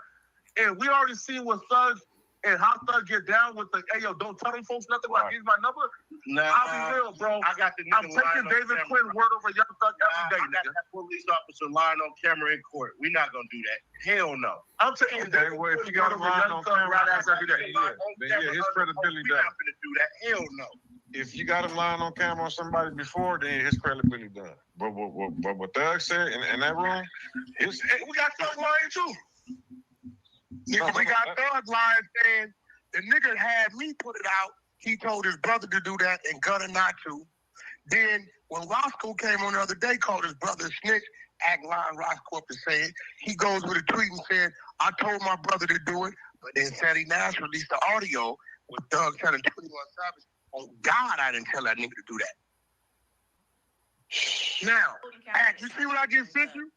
and we already seen what Thug and how Thug get down with the, hey, yo, don't tell them folks nothing when I give you my number. I'll be real, bro. I'm taking David Quinn word over Young Thug every day, nigga. I got that police officer lying on camera in court. We're not going to do that. Hell no. I'm taking David Quinn if you got him lying on camera every day. Yeah, his credibility down. We're not going to do that. Hell no. If you got him lying on camera on somebody before, then his credibility done. But what Thug said in that room, we got Thug lying too. Nigga, we got Thug lying saying the nigga had me put it out. He told his brother to do that and Gunner not to. Then when Roscoe came on the other day, called his brother a snitch, act lying Roscoe up to say it. He goes with a tweet and said, I told my brother to do it, but then Sandy Nash released the audio with Thug telling 21 Savage, oh God, I didn't tell that nigga to do that. Now, you see what I just sent you?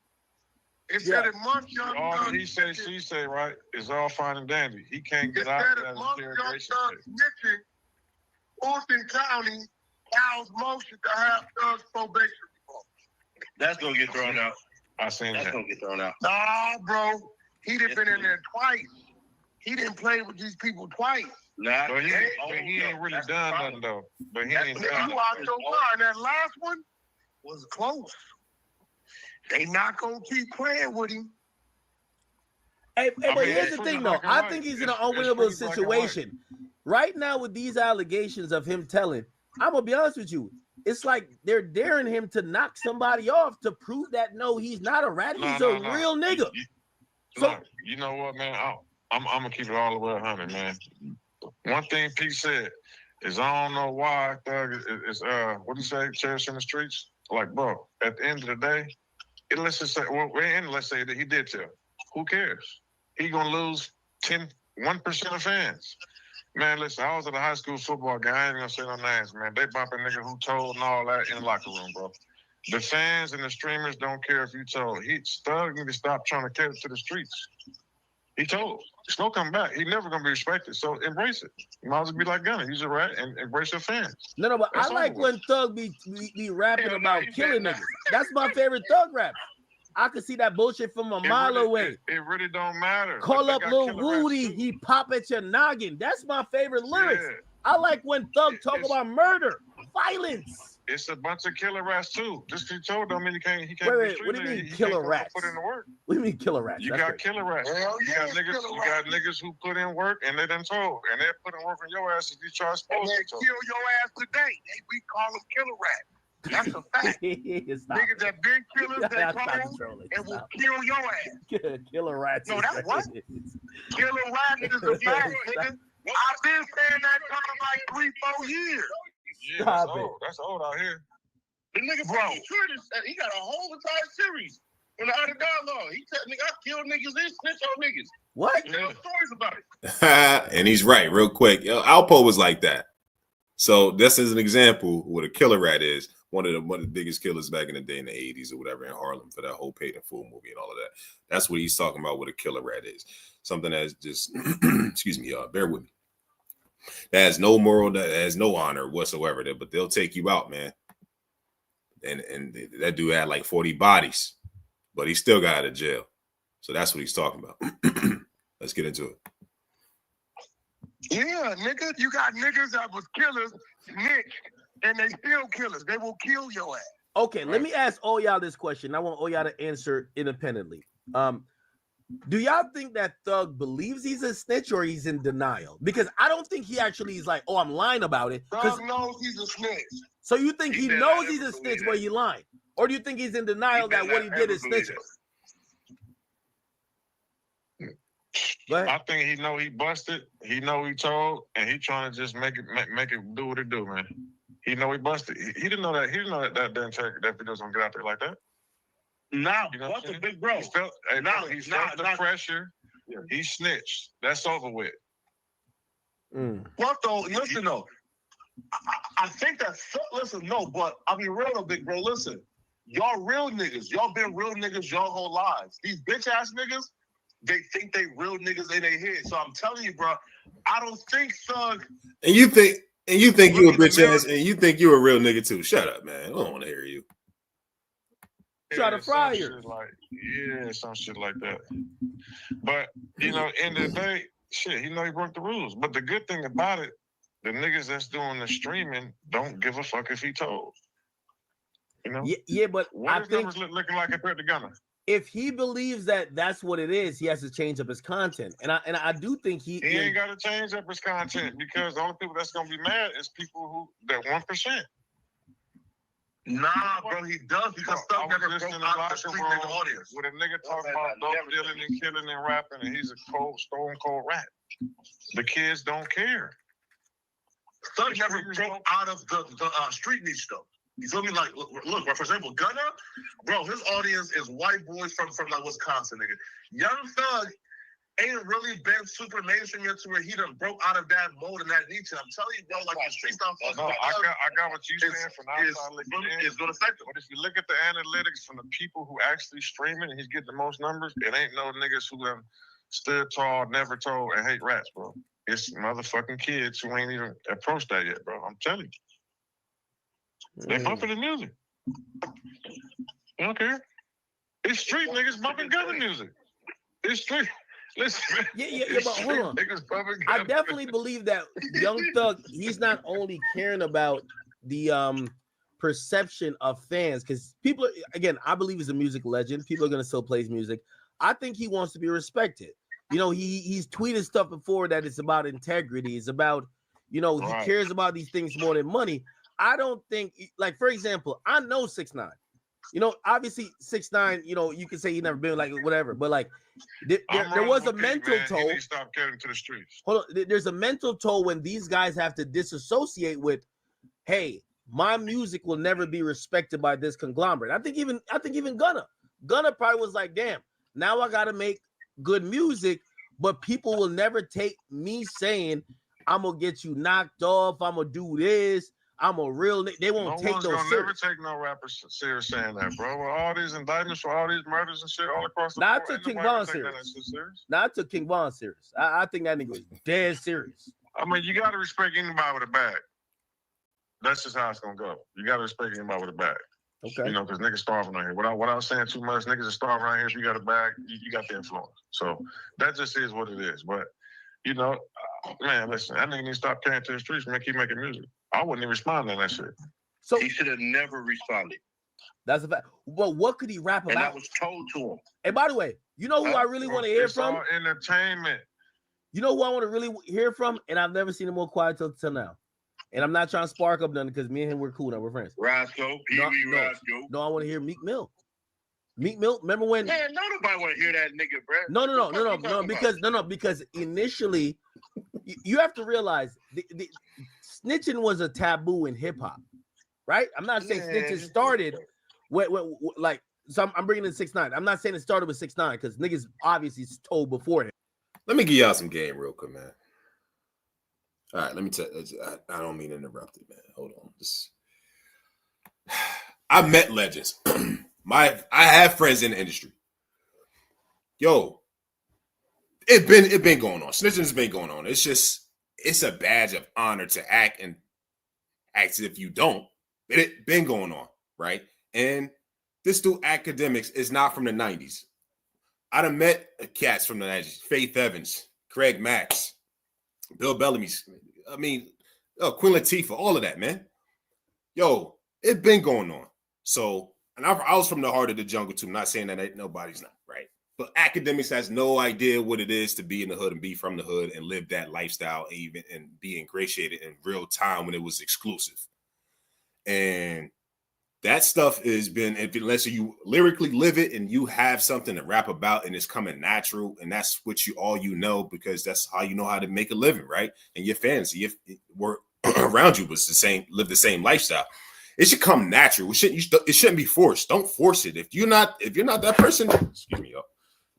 It said it months Young Thug. He said, she said, right? It's all fine and dandy. He can't get it out said of that months Young interrogation. Thug snitching. Austin County files motion to have Thug's probation report. That's gonna get thrown out. I seen that. That's gonna get thrown out. Nah, bro. He done been in there twice. He didn't play with these people twice. Nah, but he ain't really done nothing though. But he ain't done. You out your mind. That last one was close. They not gonna keep playing with him. Hey, but here's the thing, though. I think he's in an unwinnable situation. Right now, with these allegations of him telling, I'm going to be honest with you, it's like they're daring him to knock somebody off to prove that, no, he's not a rat. He's a real nigga. So, you know what, man? I'm going to keep it all the way 100, man. One thing Pete said is I don't know why Thug is what do you say, cherish in the streets? Like, bro, at the end of the day, let's just say, let's say that he did tell. Who cares? He going to lose 1% of fans. Man, listen, I was at a high school football game. I ain't gonna say no names, man. They bumping nigga who told and all that in the locker room, bro. The fans and the streamers don't care if you told. Thug need to stop trying to cater to the streets. He told. It's no coming back. He never gonna be respected. So embrace it. You might as well be like Gunner. He's a rat and embrace your fans. No, but that's I like when Thug be rapping about killing niggas. That's my favorite Thug rap. I could see that bullshit from a mile away. It really don't matter. Call up Lil Woody, he pop at your noggin. That's my favorite lyrics. Yeah. I like when Thug talk about murder, violence. It's a bunch of killer rats too. Just because you told them, he can't. Wait, what do you mean killer rats? Put in the work. What do you mean killer rats? You got killer rats. You got niggas who put in work and they done told, and they put in work on your ass if you try to kill your ass today. We call them killer rats. That's a fact. Niggas that been killers, they come and will kill your ass. Killer rats. No, that's what? Killer rats is a fact, nigga. I've been saying that for like 3-4 years. Yeah, that's old out here. The nigga, bro, he got a whole entire series in the Art of Dialogue. He tell me I kill niggas and snitch on niggas. What? He tell stories about it. And he's right, real quick. Yo, Alpo was like that. So this is an example what a killer rat is. One of the biggest killers back in the day in the 80s or whatever in Harlem for that whole Paid in Full movie and all of that. That's what he's talking about what a killer rat is. Something that's just, excuse me, y'all, bear with me. That has no moral, that has no honor whatsoever. But they'll take you out, man. And that dude had like 40 bodies, but he still got out of jail. So that's what he's talking about. Let's get into it. Yeah, nigga, you got niggas that was killers, Nick, and they still killers. They will kill your ass. Okay, let me ask all y'all this question. I want all y'all to answer independently. Do y'all think that Thug believes he's a snitch or he's in denial? Because I don't think he actually is like, oh, I'm lying about it. Thug knows he's a snitch. So you think he knows he's a snitch where he lying? Or do you think he's in denial that what he did is snitching? I think he know he busted. He know he told, and he trying to just make it do what it do, man. He know he busted. He didn't know that. He didn't know that that video's gonna get out there like that. Nah, You know what's the big bro? He felt the pressure. Yeah. He snitched. That's over with. What though? Listen though, I think that. Listen, no, but I mean, real though, big bro. Listen, y'all real niggas. Y'all been real niggas your whole lives. These bitch ass niggas. They think they real niggas in their head. So I'm telling you, bro, I don't think Thug. And you think you a bitch ass, and you think you a real nigga too. Shut up, man. I don't want to hear you. Try to fry you. Some shit like that. But you know, end of the day, shit, he know he broke the rules. But the good thing about it, the niggas that's doing the streaming don't give a fuck if he told. You know? Yeah, but what his numbers looking like compared to Gunna? If he believes that that's what it is, he has to change up his content. And I do think he ain't got to change up his content because the only people that's gonna be mad is people who that 1%. Nah, bro, he does because Thug never broke out the street nigga audience. With a nigga talking about dope dealing and killing and rapping, and he's a stone cold rat. The kids don't care. Thug never broke out of the street niche though. You feel me? Like, look, for example, Gunna, bro, his audience is white boys from like Wisconsin, nigga. Young Thug ain't really been super mainstream yet to where he done broke out of that mode and that niche. And I'm telling you, bro, like the streets don't fuck. No, I got what you saying from outside looking in. It's gonna affect him. But if you look at the analytics from the people who actually streaming and he's getting the most numbers, it ain't no niggas who have stood tall, never told, and hate rats, bro. It's motherfucking kids who ain't even approached that yet, bro. I'm telling you. They bumping the music. They don't care. It's street niggas bumping Gunna music. It's street. Listen. Yeah, but hold on. I definitely believe that Young Thug, he's not only caring about the perception of fans, because people, again, I believe he's a music legend. People are gonna still play his music. I think he wants to be respected. You know, he's tweeted stuff before that it's about integrity. It's about, you know, he cares about these things more than money. I don't think, like, for example, I know 6ix9ine. You know, obviously 6ix9ine, you know, you can say he never been like whatever, but like there was a mental toll. Stop getting to the streets. Hold on, there's a mental toll when these guys have to disassociate with, hey, my music will never be respected by this conglomerate. I think even Gunna probably was like, damn, now I gotta make good music, but people will never take me saying I'm gonna get you knocked off, I'm gonna do this. I'm a real nigga. They won't take those serious. Never take no rapper serious saying that, bro. With all these indictments for all these murders and shit all across the board. Not to King Von serious. Not to King Von serious. I think that nigga was dead serious. I mean, you gotta respect anybody with a bag. That's just how it's gonna go. You gotta respect anybody with a bag. Okay. You know, because niggas starving out here. Without saying too much, niggas are starving out here. If you got a bag, you got the influence. So that just is what it is. But you know, man, listen, that nigga need to stop carrying to the streets, man. Keep making music. I wouldn't even respond to that shit. So he should have never responded. That's a fact. But what could he rap about? And that was told to him. And by the way, you know who I really want to hear from? All entertainment. You know who I want to really hear from? And I've never seen him more quiet till now. And I'm not trying to spark up nothing because me and him, we're cool now. We're friends. Roscoe, Roscoe. No, I want to hear Meek Mill. Meek Mill, remember when? Man, nobody want to hear that nigga, bro. No, because initially, you have to realize the snitching was a taboo in hip hop, right? I'm not saying snitching started when like So I'm bringing in 6ix9ine. I'm not saying it started with 6ix9ine because niggas obviously told before him. Let me give y'all some game real quick, man. All right, let me tell you. I don't mean to interrupt it, man. Hold on. I've met legends. I have friends in the industry. Yo, it been going on. Snitching's been going on. It's a badge of honor to act as if you don't. It been going on, right? And this dude Academics is not from the 90s. I done met cats from the 90s. Faith Evans, Craig Max, Bill Bellamy's. I mean, Queen Latifah, all of that, man. Yo, it been going on. So, and I was from the heart of the jungle too. I'm not saying that nobody's not, right? But Academics has no idea what it is to be in the hood and be from the hood and live that lifestyle even and be ingratiated in real time when it was exclusive. And that stuff has been, unless you lyrically live it and you have something to rap about and it's coming natural, and that's what you know, because that's how you know how to make a living, right? And your fantasy, if were around you was the same, live the same lifestyle. It should come natural. It shouldn't be forced. Don't force it. If you're not that person, excuse me,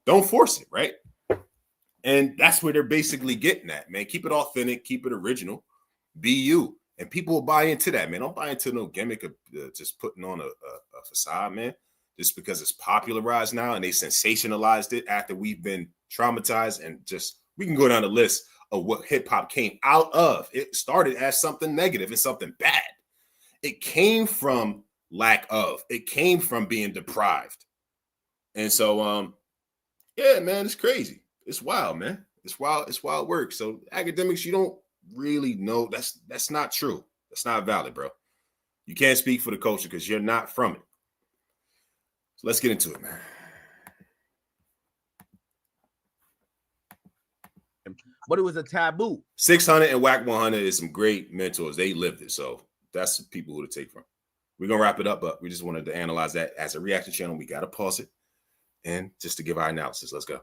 don't force it, right? And that's where they're basically getting at, man. Keep it authentic, keep it original, be you. And people will buy into that, man. Don't buy into no gimmick of just putting on a facade, man. Just because it's popularized now and they sensationalized it after we've been traumatized, and just we can go down the list of what hip hop came out of. It started as something negative and something bad. It came from lack of. It came from being deprived. And so, yeah, man, it's crazy. It's wild, man. It's wild work. So Academics, you don't really know. That's not true. That's not valid, bro. You can't speak for the culture because you're not from it. So let's get into it, man. But it was a taboo. 600 and Wack100 is some great mentors. They lived it. So that's the people who to take from. We're going to wrap it up, but we just wanted to analyze that as a reaction channel. We got to pause it and just to give our analysis. Let's go.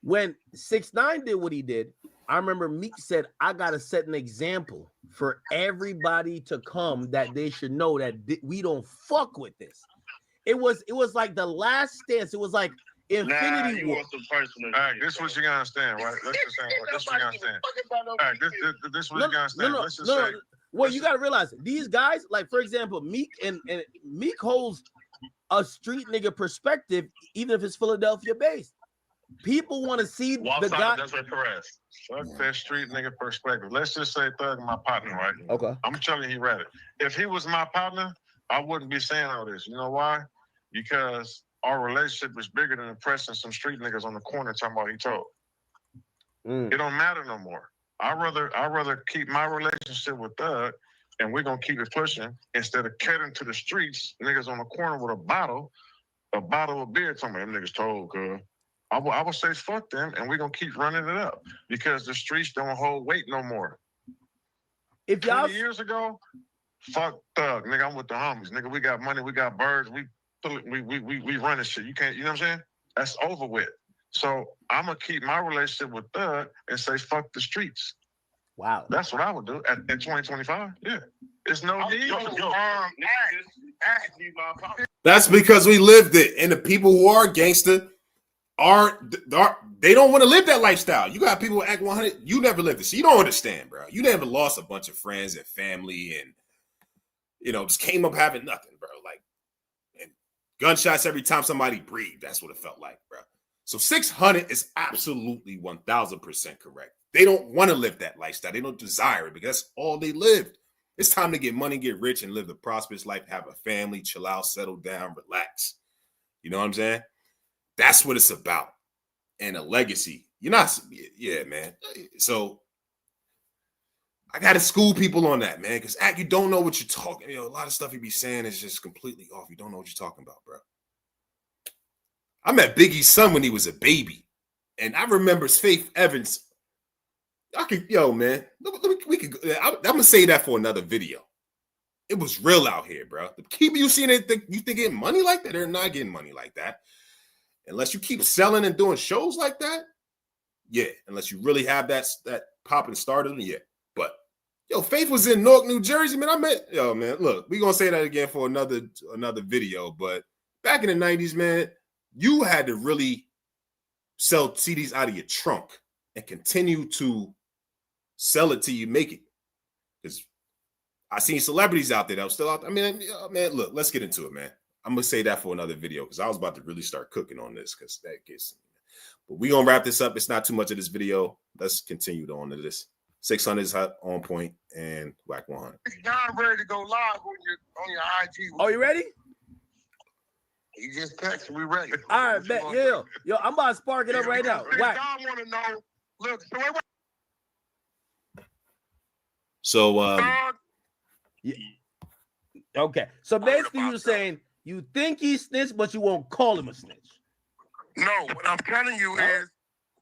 When 6ix9ine did what he did, I remember Meek said, I got to set an example for everybody to come that they should know that we don't fuck with this. It was like the last stance. It was like Infinity War. All right, this is what you gotta understand, right? Let's just say this is what you gotta understand. All right, this is what you gotta understand. Let's just say. Well, you gotta realize these guys, like for example, Meek and Meek holds a street nigga perspective, even if it's Philadelphia based. People want to see the guy. That's what Perez. Fuck that street nigga perspective. Let's just say Thug my partner, right? Okay. I'm telling you, he read it. If he was my partner, I wouldn't be saying all this. You know why? Because our relationship is bigger than impressing some street niggas on the corner talking about he told. It don't matter no more. I'd rather keep my relationship with Thug, and we're gonna keep it pushing instead of catering to the streets, niggas on the corner with a bottle of beer talking about them niggas told, cuz. I would say fuck them, and we're gonna keep running it up because the streets don't hold weight no more. If y'all 20 years ago, fuck Thug, nigga, I'm with the homies, nigga. We got money, we got birds, we running shit. You can't, you know what I'm saying? That's over with. So I'm gonna keep my relationship with Thug and say fuck the streets. Wow, that's what I would do in 2025. Yeah, there's no need. That's because we lived it, and the people who are gangster they don't want to live that lifestyle. You got people who act 100. You never lived it, so you don't understand, bro. You never lost a bunch of friends and family, and just came up having nothing, bro. Like, and gunshots every time somebody breathed. That's what it felt like, bro. So 600 is absolutely 1,000% correct. They don't want to live that lifestyle. They don't desire it because that's all they lived. It's time to get money, get rich, and live the prosperous life. Have a family, chill out, settle down, relax. You know what I'm saying? That's what it's about. And a legacy. Yeah, man. So I got to school people on that, man, because you don't know what you're talking. A lot of stuff you be saying is just completely off. You don't know what you're talking about, bro. I met Biggie's son when he was a baby. And I remember Faith Evans. Man, I'm going to say that for another video. It was real out here, bro. The people you seeing it, you think getting money like that? They're not getting money like that. Unless you keep selling and doing shows like that, yeah. Unless you really have that pop and stardom, yeah. But Yo, Faith was in Newark, New Jersey, man. Yo, man, look, we gonna say that again for another video. But back in the 90s, man, you had to really sell CDs out of your trunk and continue to sell it till you make it. Because I seen celebrities out there that was still out there. I mean, man, look, let's get into it, man. I'm gonna say that for another video because I was about to really start cooking on this because that gets. But we gonna wrap this up. It's not too much of this video. Let's continue on to this. 600 is on point and Wack100. Now I'm ready to go live on your IG. Oh, you ready? You just texted. We ready. All right, bet. Yeah, yo, I'm about to spark it up right now. Wack. I want to know. Look, So yeah. Okay. So basically, you're saying you think he's snitched, but you won't call him a snitch. No, what I'm telling you is,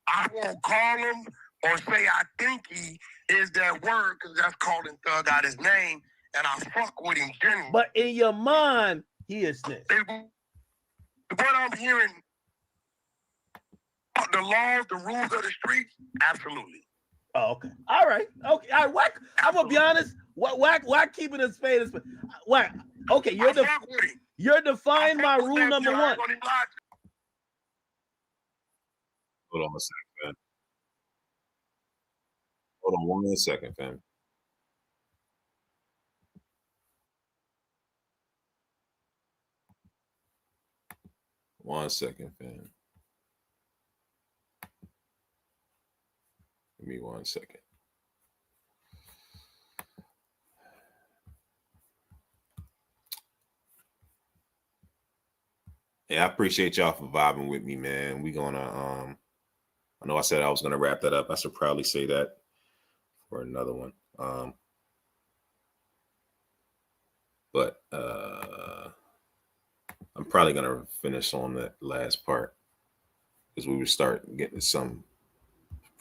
I won't call him or say I think he is that word because that's calling Thug out his name, and I fuck with him genuinely. But in your mind, he is snitch. What I'm hearing, the laws, the rules of the streets, absolutely. Oh, okay. All right. Okay. All right. Wack. I'm gonna be honest. Wack keeping his spade. Wack. Okay. You're defying my rule number one. hold on a second, fam. Hold on 1 second, fam. One second, fam. Give me 1 second. Yeah, I appreciate y'all for vibing with me, man. We gonna I know I said I was gonna wrap that up. I should probably say that for another one. But I'm probably gonna finish on that last part because we would start getting some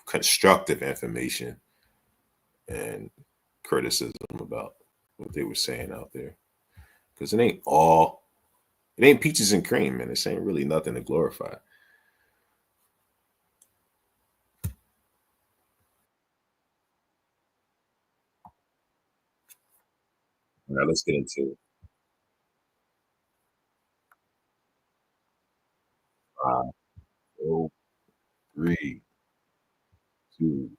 constructive information and criticism about what they were saying out there. Because it ain't peaches and cream, man. This ain't really nothing to glorify. Now let's get into it. 5, 4, 3, 2.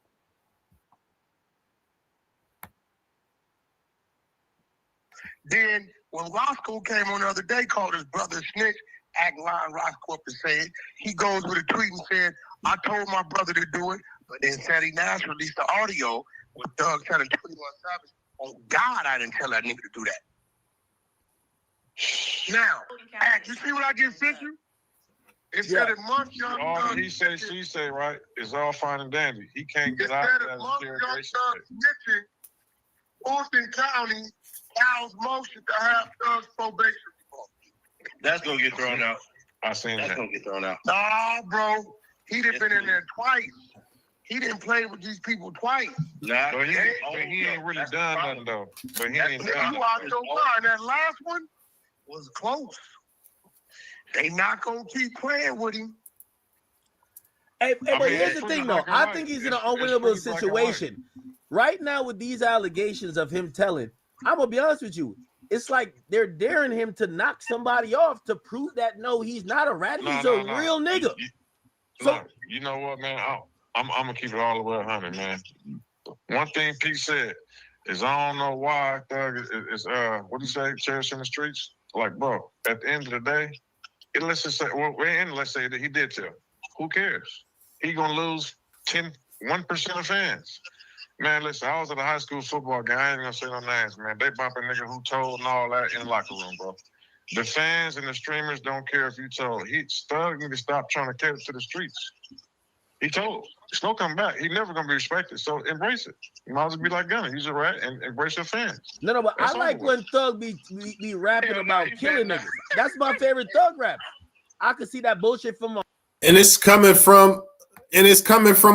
Then when Roscoe came on the other day, called his brother snitch, act line Roscoe up and said, he goes with a tweet and said, I told my brother to do it, but then Sandy Nash released the audio with Doug telling 21 Savage, oh God, I didn't tell that nigga to do that. Now, Act, you see what I just sent you? It said it Month Young all he say, she say, right? It's all fine and dandy. He can't get out of that interrogation. Snitching, Fulton County files motion to have Thug's probation report. That's gonna get thrown out. I seen That's that. gonna get thrown out. Nah, bro. He done been in there twice. He didn't play with these people twice. Nah, But he ain't really done nothing though. But he ain't You done out nothing. your mind. That last one was close. They not gonna keep playing with him. Hey, I but mean, here's it's the pretty thing, though. black and I white. think he's in an It's unwinnable pretty black and white. situation. Right now, with these allegations of him telling, I'm going to be honest with you. It's like they're daring him to knock somebody off to prove that, no, he's not a rat. He's a real nigga. You know what, man? I'm going to keep it all the way 100, man. One thing Pete said is I don't know why Thug is what do you say, cherish in the streets? Like, bro, at the end of the day, let's just say, let's say that he did tell. Who cares? He gonna lose 1% of fans. Man, listen, I was at a high school football game. I ain't gonna say no names, man. They bumping nigga who told and all that in the locker room, bro. The fans and the streamers don't care if you told. Thug need to stop trying to cater to the streets. He told. It's no coming back. He never gonna be respected. So embrace it. You might as well be like Gunna. He's a rat and embrace your fans. No, but That's I like over with. when Thug be rapping about killing niggas. That's my favorite Thug rap. I could see that bullshit from And it's coming from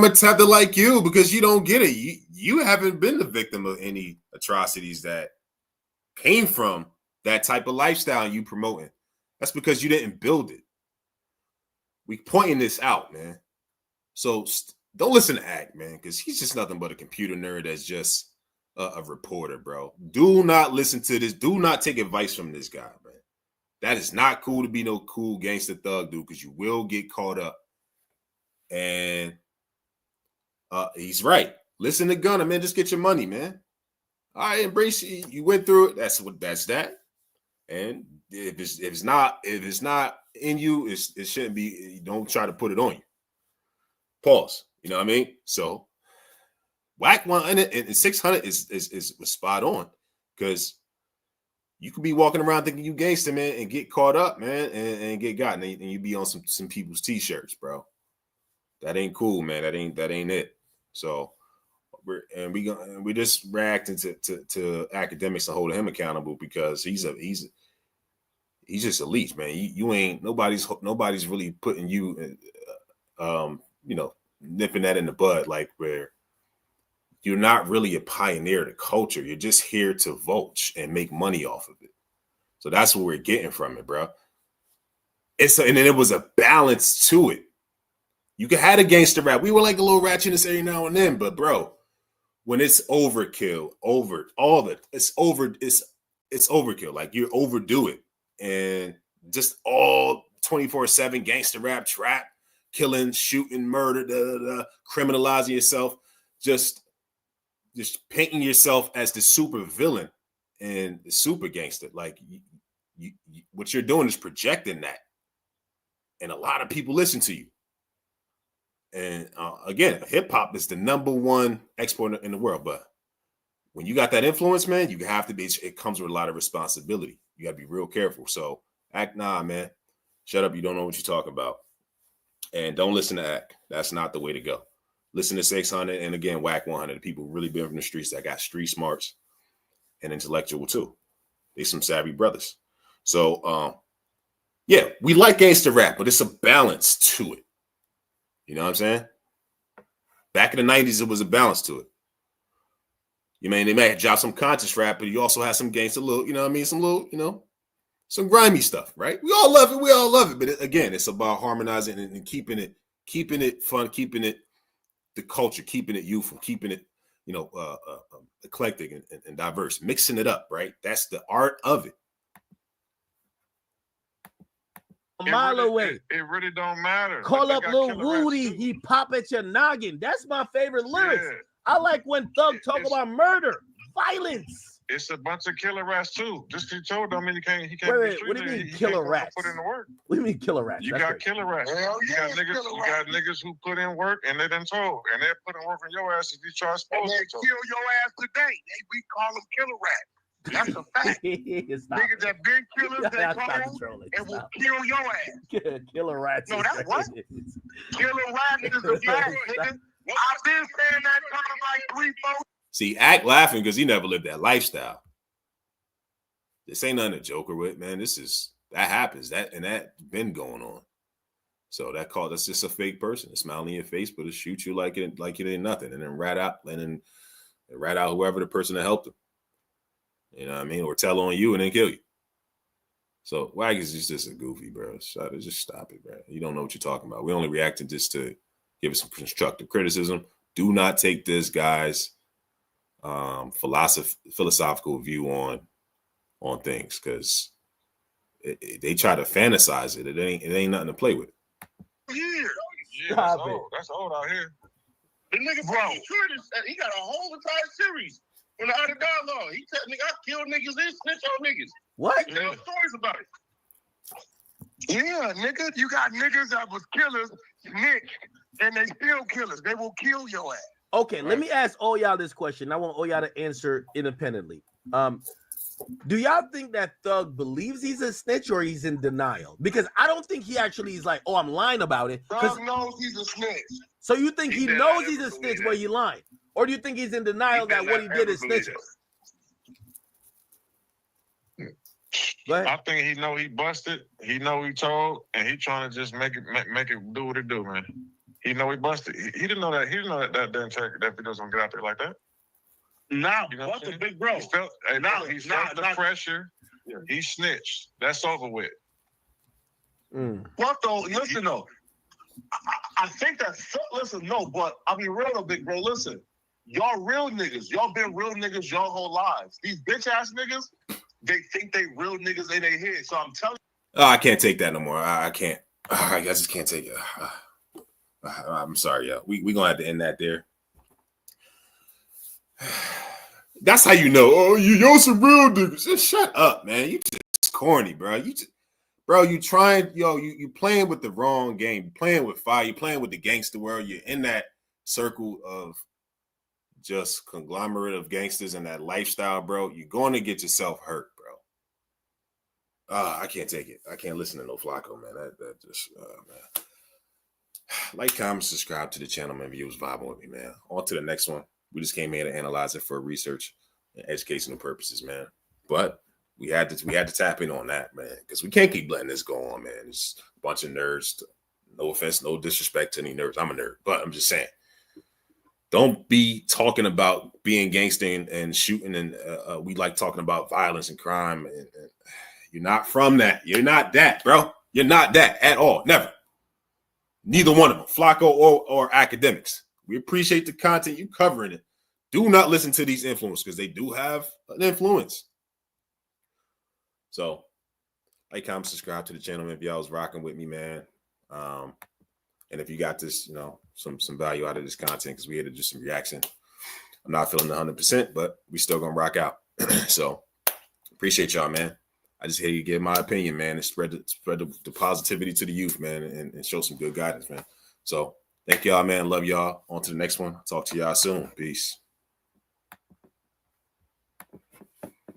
a tether like you because you don't get it. You haven't been the victim of any atrocities that came from that type of lifestyle you promoting. That's because you didn't build it. We pointing this out, man. So don't listen to Act, man, because he's just nothing but a computer nerd that's just a reporter, bro. Do not listen to this. Do not take advice from this guy, man. That is not cool to be no cool gangster thug, dude, because you will get caught up. And he's right. Listen to Gunna, man. Just get your money, man. All right, embrace it. You went through it. That's that. And if it's not in you, it shouldn't be. Don't try to put it on you. Pause. You know what I mean? So Wack100 and 600 is spot on, because you could be walking around thinking you gangster, man, and get caught up, man, and get gotten, and you be on some people's t-shirts, bro. That ain't cool, man. That ain't it. So we're just reacting to academics and holding him accountable, because he's just a leech, man. You ain't nobody's really putting you, nipping that in the bud, like where you're not really a pioneer of the culture. You're just here to vulture and make money off of it. So that's what we're getting from it, bro. And then it was a balance to it. You could have a gangster rap. We were like a little ratchetness every now and then, but bro, when it's overkill, it's overkill. Like, you overdo it, and just all 24/7 gangster rap, trap, killing, shooting, murder, criminalizing yourself, just painting yourself as the super villain and the super gangster. Like, you what you're doing is projecting that, and a lot of people listen to you. And again, hip hop is the #1 exporter in the world, but when you got that influence, man, you have to be. It comes with a lot of responsibility. You got to be real careful. So man, shut up. You don't know what you're talking about, and don't listen to Act. That's not the way to go. Listen to 600, and again, Wack100. People really been from the streets that got street smarts and intellectual too. They some savvy brothers. So yeah, we like gangster rap, but it's a balance to it. You know what I'm saying? Back in the 90s, it was a balance to it. You mean, they may have dropped some conscious rap, but you also have some gangster little, you know what I mean? Some little, some grimy stuff, right? We all love it. But again, it's about harmonizing and keeping it fun, keeping it the culture, keeping it youthful, keeping it, eclectic and diverse, mixing it up, right? That's the art of it. A mile away. It really don't matter. Call up Lil Woody, he pop at your noggin. That's my favorite lyrics. Yeah. I like when Thug talk about murder, violence. It's a bunch of killer rats too. Just he told them, he can't. Wait, what do you mean killer rats? Put in the work. What do you mean killer rats? You got killer rats. You got niggas who put in work and they done told, and they're putting work on your ass if you try to And they kill your ass today. We call them killer rats. That's a fact. Niggas that been killers, they call and will kill your ass. Killer rats. No, that's what? Killer rats is a fact, nigga. I've been saying that kind of like 3-4. See, Act laughing because he never lived that lifestyle. This ain't nothing to joker with, man. That happens. That been going on. So that's just a fake person. It's smiling in your face, but it'll shoot you like it ain't nothing, and then rat out whoever the person that helped him. You know what I mean? Or tell on you and then kill you. So Wag is just a goofy, bro. Just stop it, bro. You don't know what you're talking about. We only reacted just to give us some constructive criticism. Do not take this guy's philosophical view on things, because they try to fantasize it. It ain't nothing to play with. Yeah, that's old out here. The nigga, bro, he got a whole entire series. When the other dialogue, he said, "Nigga, I killed niggas and snitch on niggas." What? He tell stories about it. Yeah, nigga, you got niggas that was killers, snitch, and they still killers. They will kill your ass. Okay, let me ask all y'all this question. I want all y'all to answer independently. Do y'all think that Thug believes he's a snitch or he's in denial? Because I don't think he actually is like, oh, I'm lying about it. Thug knows he's a snitch. So you think he knows he's a snitch where you lying? Or do you think he's in denial that what he did is snitching? I think he know he busted. He know he told, and he trying to just make it do what it do, man. He know he busted. He didn't know that. He didn't know that video's gonna get out there like that. Nah, you know what's the big bro? He felt the pressure. Yeah. He snitched. That's over with. What though? Listen though, I think that. Listen, no, but I'll be real though, big bro. Listen, y'all real niggas. Y'all been real niggas your whole lives. These bitch ass niggas, they think they real niggas in their head. So I'm telling you. Oh, I can't take that no more. I can't. I just can't take it. I'm sorry, yo. We gonna have to end that there. That's how you know. Oh, you're some real niggas. Just shut up, man. You just corny, bro. You trying, you playing with the wrong game. You playing with fire. You playing with the gangster world. You're in that circle of just conglomerate of gangsters and that lifestyle, bro. You're going to get yourself hurt, bro. I can't take it. I can't listen to no Flacco, man. That just, man. Like, comment, subscribe to the channel, man. Viewers vibing with me, man. On to the next one. We just came here to analyze it for research and educational purposes, man. But we had to tap in on that, man, because we can't keep letting this go on, man. It's a bunch of nerds. No offense, no disrespect to any nerds. I'm a nerd, but I'm just saying, don't be talking about being gangster and shooting, and we like talking about violence and crime. And you're not from that. You're not that, bro. You're not that at all. Never. Neither one of them, Flacco or academics. We appreciate the content you covering it. Do not listen to these influencers because they do have an influence. So, like, comment, subscribe to the channel, man, if y'all was rocking with me, man. And if you got this, some value out of this content, because we had to do some reaction. I'm not feeling 100%, but we still gonna rock out. So, appreciate y'all, man. I just hear you give my opinion, man, and spread the positivity to the youth, man, and show some good guidance, man. So, thank y'all, man. Love y'all. On to the next one. Talk to y'all soon. Peace.